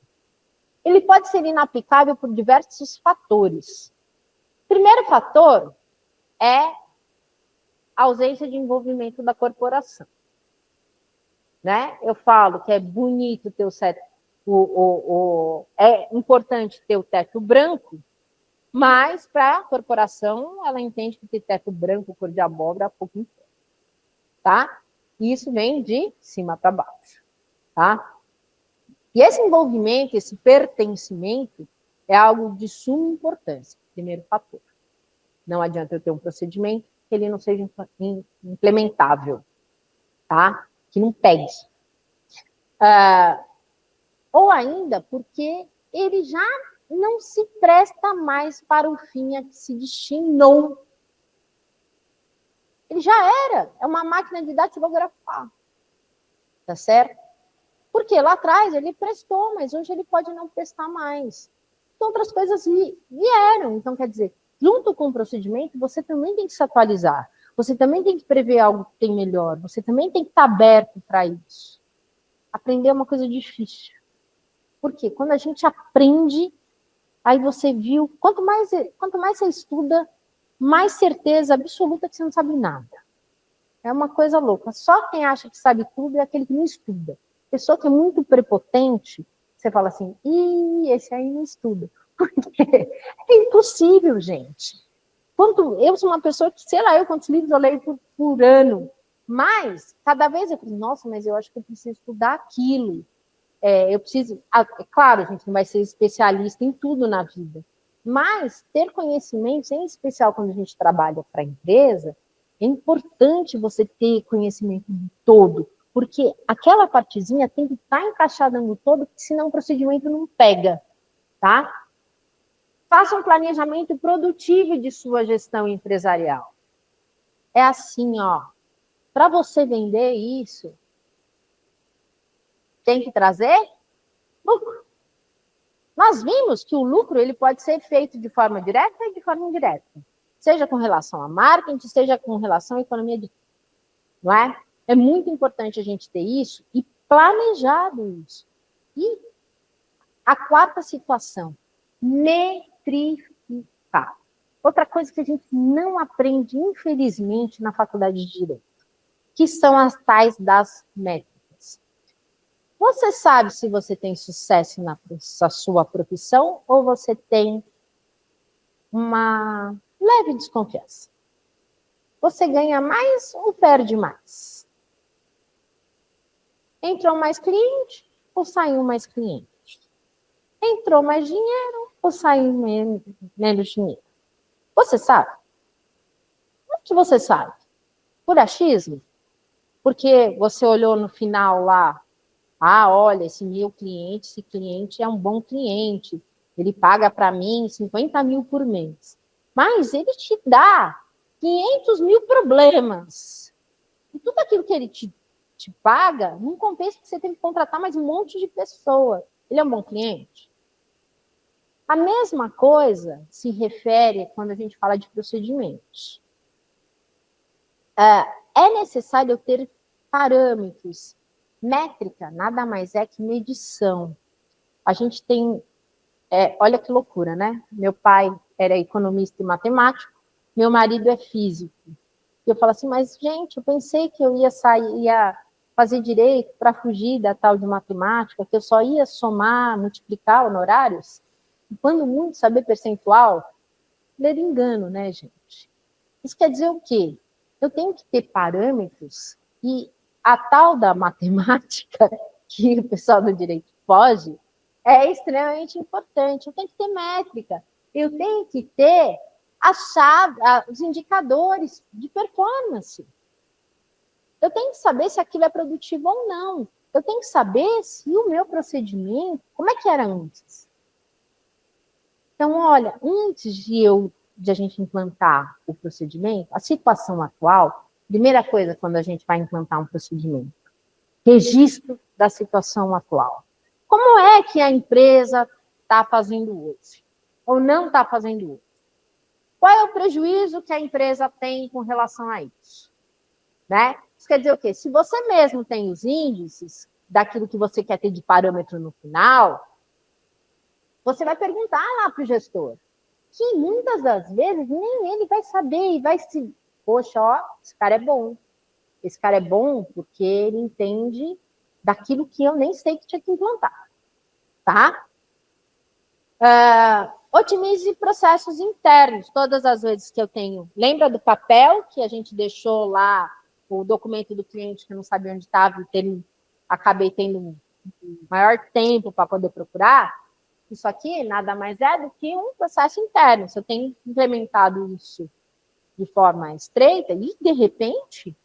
Speaker 1: Ele pode ser inaplicável por diversos fatores. O primeiro fator é a ausência de envolvimento da corporação. Né? Eu falo que é bonito ter é importante ter o teto branco, mas para a corporação, ela entende que ter teto branco, cor de abóbora, é pouco importa. Tá? E isso vem de cima para baixo. Tá? E esse envolvimento, esse pertencimento, é algo de suma importância, primeiro fator. Não adianta eu ter um procedimento que ele não seja implementável, tá? Que não pegue. Ou ainda porque ele já não se presta mais para o fim a que se destinou. Ele já era, é uma máquina de datilografar. Tá certo? Porque lá atrás ele prestou, mas hoje ele pode não prestar mais. Então, outras coisas vieram. Então, quer dizer, junto com o procedimento, você também tem que se atualizar. Você também tem que prever algo que tem melhor. Você também tem que estar aberto para isso. Aprender é uma coisa difícil. Por quê? Quando a gente aprende, aí você viu, quanto mais você estuda, mais certeza absoluta que você não sabe nada. É uma coisa louca. Só quem acha que sabe tudo é aquele que não estuda. Pessoa que é muito prepotente, você fala assim, esse aí não estuda. Porque é impossível, gente. Eu sou uma pessoa que, sei lá, quantos livros eu leio por ano. Mas, cada vez eu falo, nossa, mas eu acho que eu preciso estudar aquilo. Eu preciso... claro, a gente não vai ser especialista em tudo na vida. Mas ter conhecimentos, em especial quando a gente trabalha para a empresa, é importante você ter conhecimento de todo. Porque aquela partezinha tem que estar encaixada no todo, porque senão o procedimento não pega, tá? Faça um planejamento produtivo de sua gestão empresarial. É assim, ó. Para você vender isso, tem que trazer lucro. Nós vimos que o lucro ele pode ser feito de forma direta e de forma indireta. Seja com relação a marketing, seja com relação à economia de... Não é? É muito importante a gente ter isso e planejado isso. E a quarta situação, metrificar. Outra coisa que a gente não aprende, infelizmente, na faculdade de Direito, que são as tais das métricas. Você sabe se você tem sucesso na sua profissão ou você tem uma leve desconfiança? Você ganha mais ou perde mais? Entrou mais cliente ou saiu mais cliente? Entrou mais dinheiro ou saiu menos dinheiro? Você sabe? Como que você sabe? Por achismo? Porque você olhou no final lá, olha, esse cliente é um bom cliente, ele paga para mim 50 mil por mês. Mas ele te dá 500 mil problemas. E tudo aquilo que ele te paga, não compensa que você tem que contratar mais um monte de pessoa. Ele é um bom cliente? A mesma coisa se refere quando a gente fala de procedimentos. É necessário eu ter parâmetros. Métrica nada mais é que medição. A gente tem... olha que loucura, né? Meu pai era economista e matemático, meu marido é físico. E eu falo assim, mas, gente, eu pensei que eu ia fazer direito para fugir da tal de matemática, que eu só ia somar, multiplicar honorários, e quando muito saber percentual, ler engano, né, gente? Isso quer dizer o quê? Eu tenho que ter parâmetros e a tal da matemática, que o pessoal do direito foge, é extremamente importante. Eu tenho que ter métrica, eu tenho que ter os indicadores de performance. Eu tenho que saber se aquilo é produtivo ou não. Eu tenho que saber se o meu procedimento, como é que era antes. Então, olha, antes de a gente implantar o procedimento, a situação atual, primeira coisa quando a gente vai implantar um procedimento, registro da situação atual. Como é que a empresa está fazendo hoje? Ou não está fazendo hoje? Qual é o prejuízo que a empresa tem com relação a isso? Né? Isso quer dizer o quê? Se você mesmo tem os índices daquilo que você quer ter de parâmetro no final, você vai perguntar lá para o gestor, que muitas das vezes nem ele vai saber e vai se... Poxa, ó, esse cara é bom. Esse cara é bom porque ele entende daquilo que eu nem sei que tinha que implantar. Tá? Otimize processos internos. Todas as vezes que eu tenho... Lembra do papel que a gente deixou lá, o documento do cliente que eu não sabia onde estava e acabei tendo maior tempo para poder procurar? Isso aqui nada mais é do que um processo interno. Se eu tenho implementado isso de forma estreita e, de repente,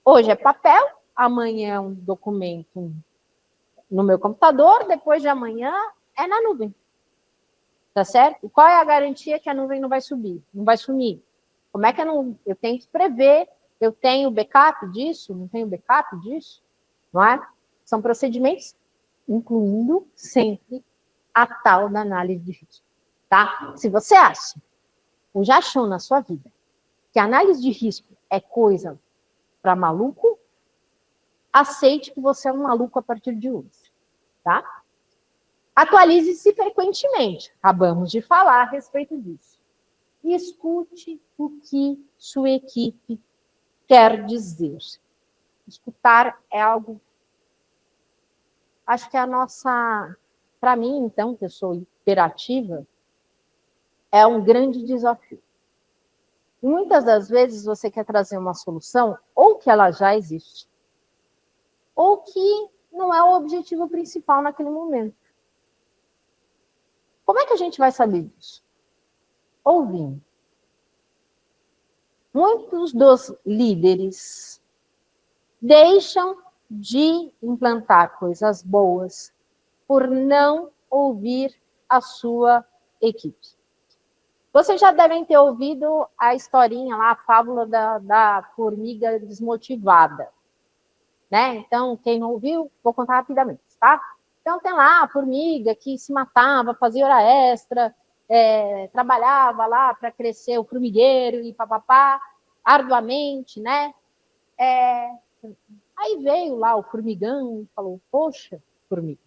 Speaker 1: hoje é papel, amanhã é um documento no meu computador, depois de amanhã é na nuvem. Tá certo? E qual é a garantia que a nuvem não vai subir? Não vai sumir? Como é que eu tenho que prever? Eu tenho backup disso? Não tenho backup disso? Não é? São procedimentos, incluindo sempre a tal da análise de risco. Tá? Se você acha, ou já achou na sua vida, que a análise de risco é coisa para maluco, aceite que você é um maluco a partir de hoje. Tá? Atualize-se frequentemente. Acabamos de falar a respeito disso. E escute o que sua equipe quer dizer. Escutar é algo... Acho que é a nossa... Para mim, então, que eu sou hiperativa, é um grande desafio. E muitas das vezes você quer trazer uma solução, ou que ela já existe, ou que não é o objetivo principal naquele momento. Como é que a gente vai saber disso? Ouvindo. Muitos dos líderes deixam de implantar coisas boas por não ouvir a sua equipe. Vocês já devem ter ouvido a historinha lá, a fábula da formiga desmotivada. Né? Então, quem não ouviu, vou contar rapidamente, tá? Então, tem lá a formiga que se matava, fazia hora extra, trabalhava lá para crescer o formigueiro e papapá, arduamente, né? Aí veio lá o formigão e falou, poxa, formiga,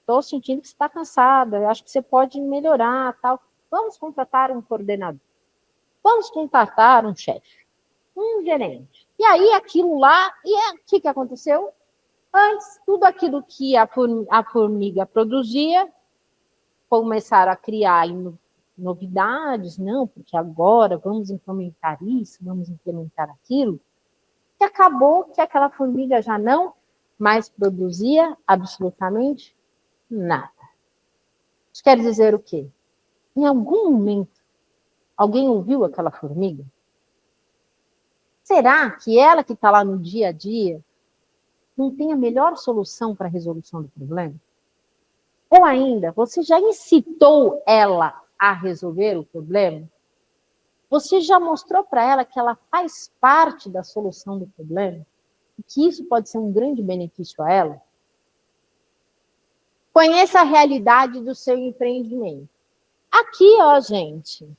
Speaker 1: estou sentindo que você está cansada, eu acho que você pode melhorar, tal. Vamos contratar um coordenador. Vamos contratar um chefe, um gerente. E aí, aquilo lá, o que aconteceu? Antes, tudo aquilo que a formiga produzia, começaram a criar novidades, não, porque agora vamos implementar isso, vamos implementar aquilo, e acabou que aquela formiga já não mais produzia absolutamente nada. Isso quer dizer o quê? Em algum momento, alguém ouviu aquela formiga? Será que ela que está lá no dia a dia não tem a melhor solução para a resolução do problema? Ou ainda, você já incitou ela a resolver o problema? Você já mostrou para ela que ela faz parte da solução do problema? E que isso pode ser um grande benefício a ela? Conheça a realidade do seu empreendimento. Aqui, ó, gente,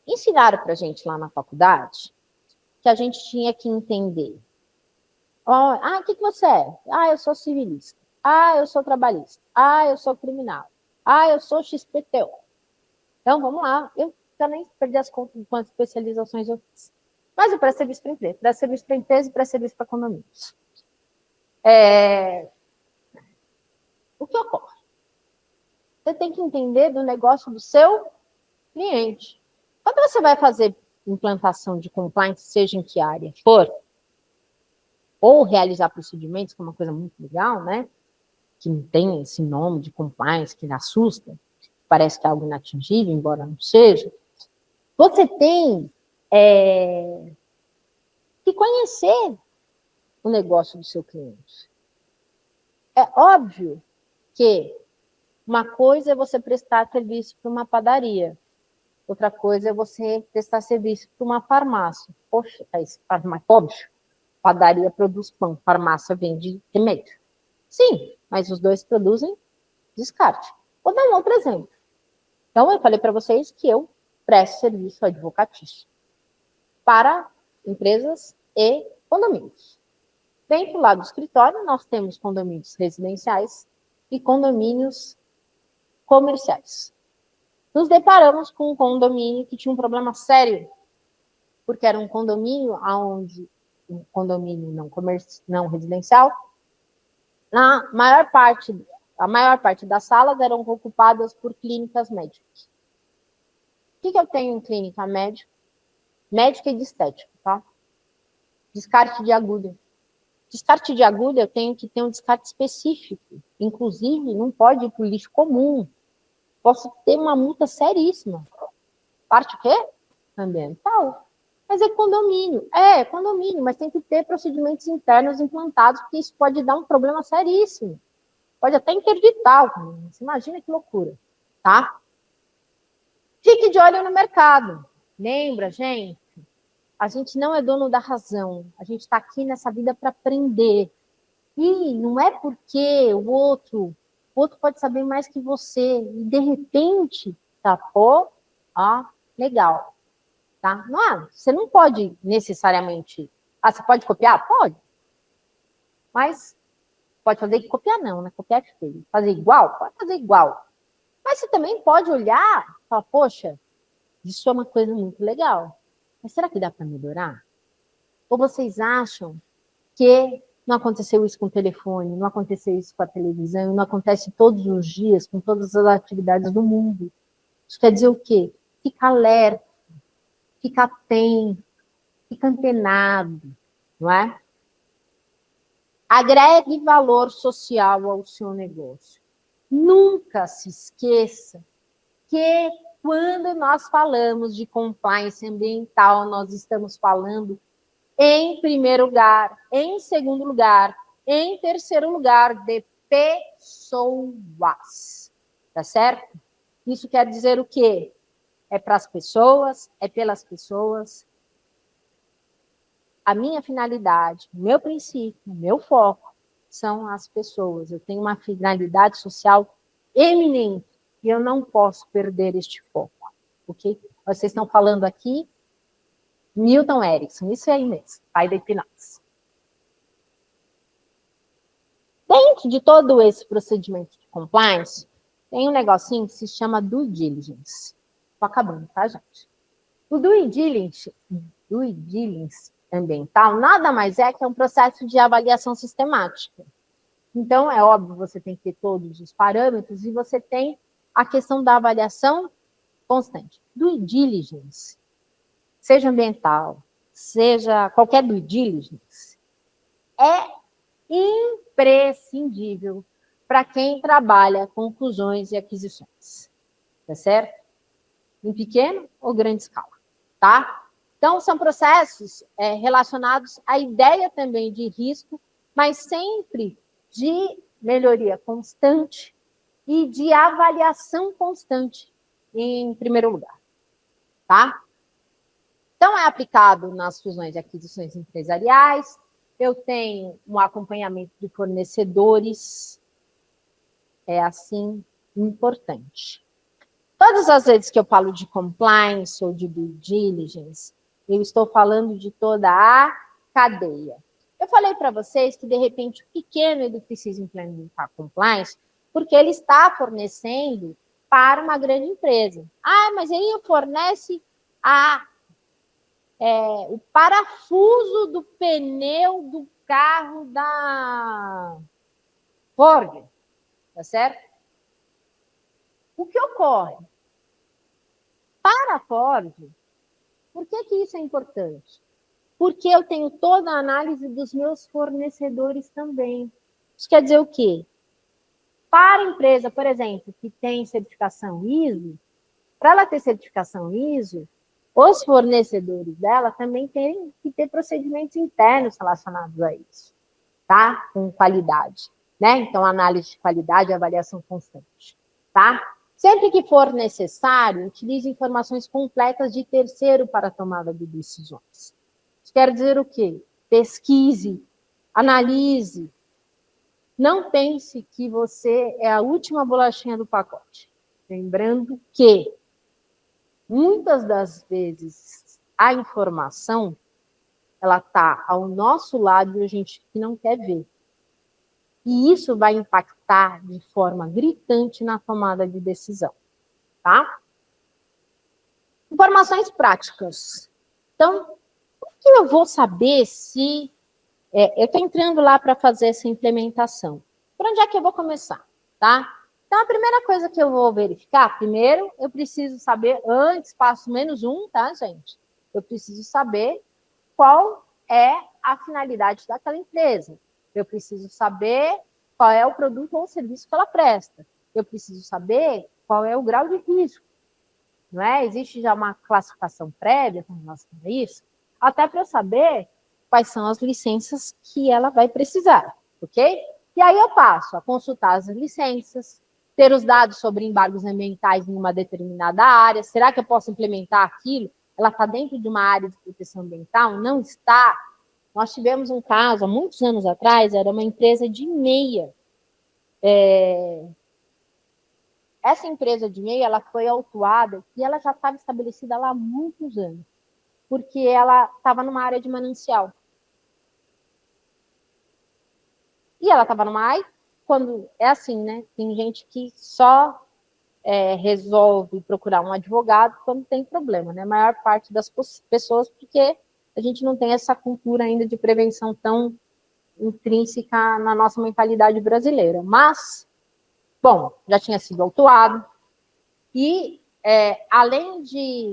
Speaker 1: ensinaram para a gente lá na faculdade que a gente tinha que entender. O que você é? Eu sou civilista. Eu sou trabalhista. Eu sou criminal. Eu sou XPTO. Então, vamos lá. Eu já nem perdi as contas de quantas especializações eu fiz. Mas eu presto serviço para empresa. Presto serviço para empresa e presto serviço para condomínios. O que ocorre? Você tem que entender do negócio do seu cliente. Quando você vai fazer implantação de compliance, seja em que área for, ou realizar procedimentos, que é uma coisa muito legal, né? Que não tem esse nome de compliance, que assusta, parece que é algo inatingível, embora não seja. Você tem que conhecer o negócio do seu cliente. É óbvio que uma coisa é você prestar serviço para uma padaria, outra coisa é você prestar serviço para uma farmácia. Poxa, óbvio, padaria produz pão, farmácia vende remédio. Sim, mas os dois produzem descarte. Vou dar um outro exemplo. Então, eu falei para vocês que eu presto serviço advocatício para empresas e condomínios. Dentro lá do escritório, nós temos condomínios residenciais e condomínios comerciais. Nos deparamos com um condomínio que tinha um problema sério, porque era um condomínio onde um condomínio não residencial, a maior parte das salas eram ocupadas por clínicas médicas. O que eu tenho em clínica médica? Médica e de estética, tá? Descarte de agulha. Descarte de agulha, eu tenho que ter um descarte específico. Inclusive, não pode ir para o lixo comum. Posso ter uma multa seríssima. Parte o quê? Ambiental. Mas é condomínio. É condomínio, mas tem que ter procedimentos internos implantados, porque isso pode dar um problema seríssimo. Pode até interditar o condomínio. Você imagina que loucura, tá? Fique de olho no mercado. Lembra, gente? A gente não é dono da razão. A gente está aqui nessa vida para aprender. E não é porque o outro pode saber mais que você. E, de repente, tá, pô, ó, legal. Tá? Não, você não pode necessariamente... você pode copiar? Pode. Mas pode fazer copiar não, né? Copiar é feio. Fazer igual? Pode fazer igual. Mas você também pode olhar e falar, poxa, isso é uma coisa muito legal. Mas será que dá para melhorar? Ou vocês acham que não aconteceu isso com o telefone, não aconteceu isso com a televisão, não acontece todos os dias com todas as atividades do mundo? Isso quer dizer o quê? Fica alerta, fica atento, fica antenado, não é? Agregue valor social ao seu negócio. Nunca se esqueça que quando nós falamos de compliance ambiental, nós estamos falando em primeiro lugar, em segundo lugar, em terceiro lugar, de pessoas. Tá certo? Isso quer dizer o quê? É para as pessoas, é pelas pessoas. A minha finalidade, o meu princípio, o meu foco são as pessoas. Eu tenho uma finalidade social eminente e eu não posso perder este foco. Ok? Vocês estão falando aqui Milton Erickson, isso é aí mesmo, pai da hipnose. Dentro de todo esse procedimento de compliance, tem um negocinho que se chama due diligence. Estou acabando, tá, gente? O due diligence ambiental nada mais é que um processo de avaliação sistemática. Então, é óbvio, você tem que ter todos os parâmetros e você tem a questão da avaliação constante. Due diligence, seja ambiental, seja qualquer due diligence, é imprescindível para quem trabalha com fusões e aquisições. Tá certo? Em pequena ou grande escala, tá? Então, são processos relacionados à ideia também de risco, mas sempre de melhoria constante e de avaliação constante, em primeiro lugar, tá? Então, é aplicado nas fusões e aquisições empresariais. Eu tenho um acompanhamento de fornecedores. É, assim, importante. Todas as vezes que eu falo de compliance ou de due diligence, eu estou falando de toda a cadeia. Eu falei para vocês que, de repente, o pequeno ele precisa implementar compliance porque ele está fornecendo para uma grande empresa. Mas ele fornece o parafuso do pneu do carro da Ford, tá certo? O que ocorre? Para a Ford, por que isso é importante? Porque eu tenho toda a análise dos meus fornecedores também. Isso quer dizer o quê? Para a empresa, por exemplo, que tem certificação ISO, para ela ter certificação ISO, os fornecedores dela também têm que ter procedimentos internos relacionados a isso, tá? Com qualidade, né? Então, análise de qualidade e avaliação constante, tá? Sempre que for necessário, utilize informações completas de terceiro para a tomada de decisões. Isso quer dizer o quê? Pesquise, analise. Não pense que você é a última bolachinha do pacote. Lembrando que, muitas das vezes, a informação ela está ao nosso lado e a gente que não quer ver. E isso vai impactar de forma gritante na tomada de decisão, tá? Informações práticas. Então, o que eu vou saber se... eu estou entrando lá para fazer essa implementação. Por onde é que eu vou começar, tá? Então, a primeira coisa que eu vou verificar, primeiro, eu preciso saber, antes, passo -1, tá, gente? Eu preciso saber qual é a finalidade daquela empresa. Eu preciso saber qual é o produto ou serviço que ela presta. Eu preciso saber qual é o grau de risco. Não é? Existe já uma classificação prévia com relação a isso, até para eu saber quais são as licenças que ela vai precisar, ok? E aí eu passo a consultar as licenças, ter os dados sobre embargos ambientais em uma determinada área. Será que eu posso implementar aquilo? Ela está dentro de uma área de proteção ambiental? Não está? Nós tivemos um caso, há muitos anos atrás, era uma empresa de meia. Essa empresa de meia, ela foi autuada e ela já estava estabelecida lá há muitos anos, porque ela estava numa área de manancial. E ela estava numa área, quando é assim, né? Tem gente que só resolve procurar um advogado quando tem problema, né? A maior parte das pessoas, porque a gente não tem essa cultura ainda de prevenção tão intrínseca na nossa mentalidade brasileira. Mas, bom, já tinha sido autuado. E, além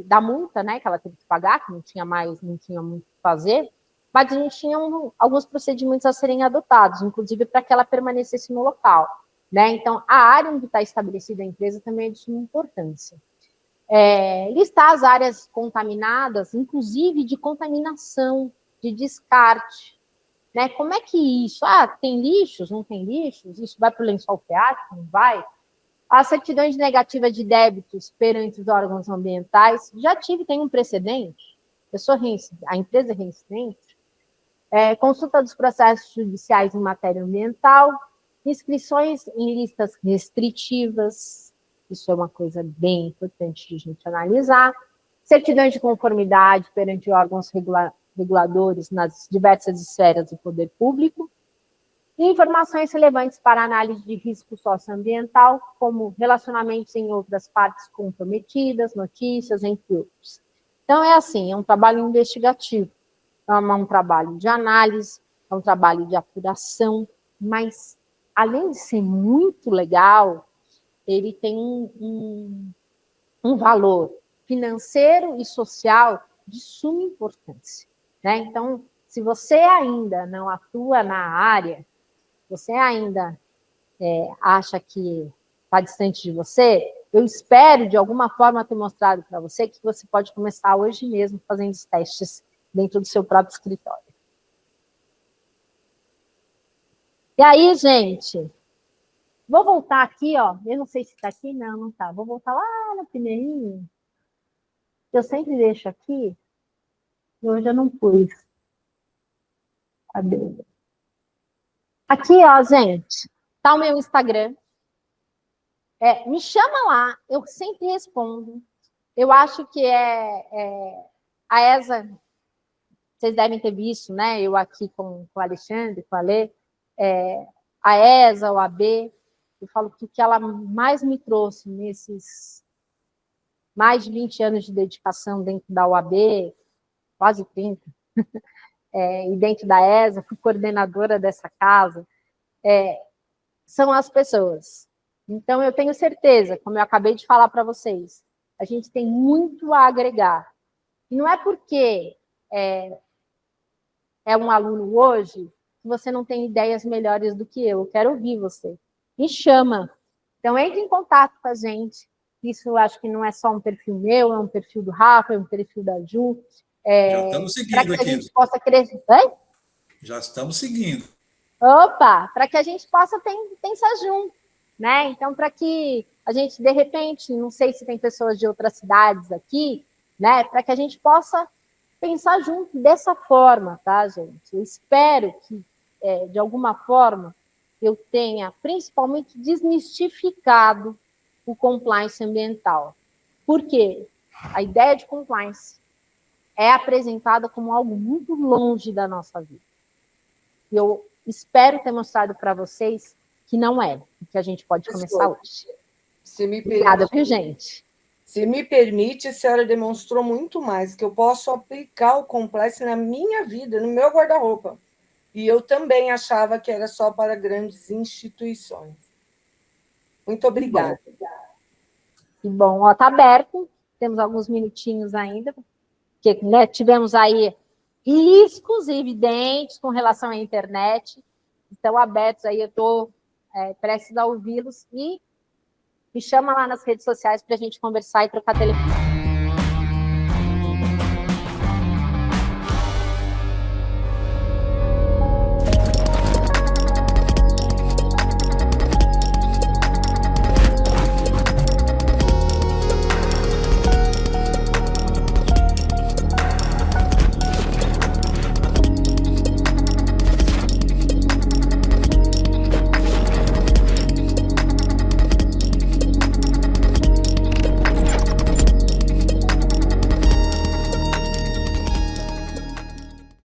Speaker 1: da multa, né, que ela teve que pagar, que não tinha muito o que fazer, mas a gente tinha alguns procedimentos a serem adotados, inclusive para que ela permanecesse no local, né? Então, a área onde está estabelecida a empresa também é de suma importância. Listar as áreas contaminadas, inclusive de contaminação, de descarte, né? Como é que isso? Tem lixos, não tem lixos? Isso vai para o lençol freático? Não vai? As certidões negativas de débitos perante os órgãos ambientais, tem um precedente, a empresa é reincidente, consulta dos processos judiciais em matéria ambiental, inscrições em listas restritivas, isso é uma coisa bem importante de a gente analisar, certidões de conformidade perante órgãos reguladores nas diversas esferas do poder público, e informações relevantes para análise de risco socioambiental, como relacionamentos em outras partes comprometidas, notícias, entre outros. Então, é um trabalho investigativo, é um trabalho de análise, é um trabalho de apuração, mas, além de ser muito legal, ele tem um valor financeiro e social de suma importância, né? Então, se você ainda não atua na área, você ainda acha que está distante de você, eu espero, de alguma forma, ter mostrado para você que você pode começar hoje mesmo fazendo os testes dentro do seu próprio escritório. E aí, gente, vou voltar aqui, ó. Eu não sei se está aqui, não está. Vou voltar lá no primeirinho. Eu sempre deixo aqui. E hoje eu não pus. Cadê? Aqui, ó, gente, tá o meu Instagram. Me chama lá, eu sempre respondo. Eu acho que a ESA, vocês devem ter visto, né? Eu aqui com o Alexandre, com a Lê, a ESA, o AB, eu falo que o que ela mais me trouxe nesses mais de 20 anos de dedicação dentro da UAB, quase 30, e dentro da ESA, fui coordenadora dessa casa, são as pessoas. Então, eu tenho certeza, como eu acabei de falar para vocês, a gente tem muito a agregar. E não é porque é um aluno hoje, que você não tem ideias melhores do que eu quero ouvir você. Me chama. Então, entre em contato com a gente. Isso eu acho que não é só um perfil meu, é um perfil do Rafa, é um perfil da Ju.
Speaker 4: Já estamos seguindo
Speaker 1: para que
Speaker 4: aqui.
Speaker 1: a gente possa crescer. Oi?
Speaker 4: Já estamos seguindo.
Speaker 1: Opa! Para que a gente possa pensar junto, né? Então, para que a gente, de repente, não sei se tem pessoas de outras cidades aqui, né? Para que a gente possa pensar junto dessa forma, tá, gente? Eu espero que, de alguma forma, eu tenha principalmente desmistificado o compliance ambiental. Por quê? A ideia de compliance é apresentada como algo muito longe da nossa vida. E eu espero ter mostrado para vocês que não é, que a gente pode começar hoje. Obrigada, viu, gente?
Speaker 2: Se me permite, a senhora demonstrou muito mais, que eu posso aplicar o compliance na minha vida, no meu guarda-roupa. E eu também achava que era só para grandes instituições. Muito obrigada.
Speaker 1: Que bom, está aberto, temos alguns minutinhos ainda, porque né, tivemos aí riscos evidentes com relação à internet, estão abertos aí, eu estou prestes a ouvi-los, e me chama lá nas redes sociais para a gente conversar e trocar telefone.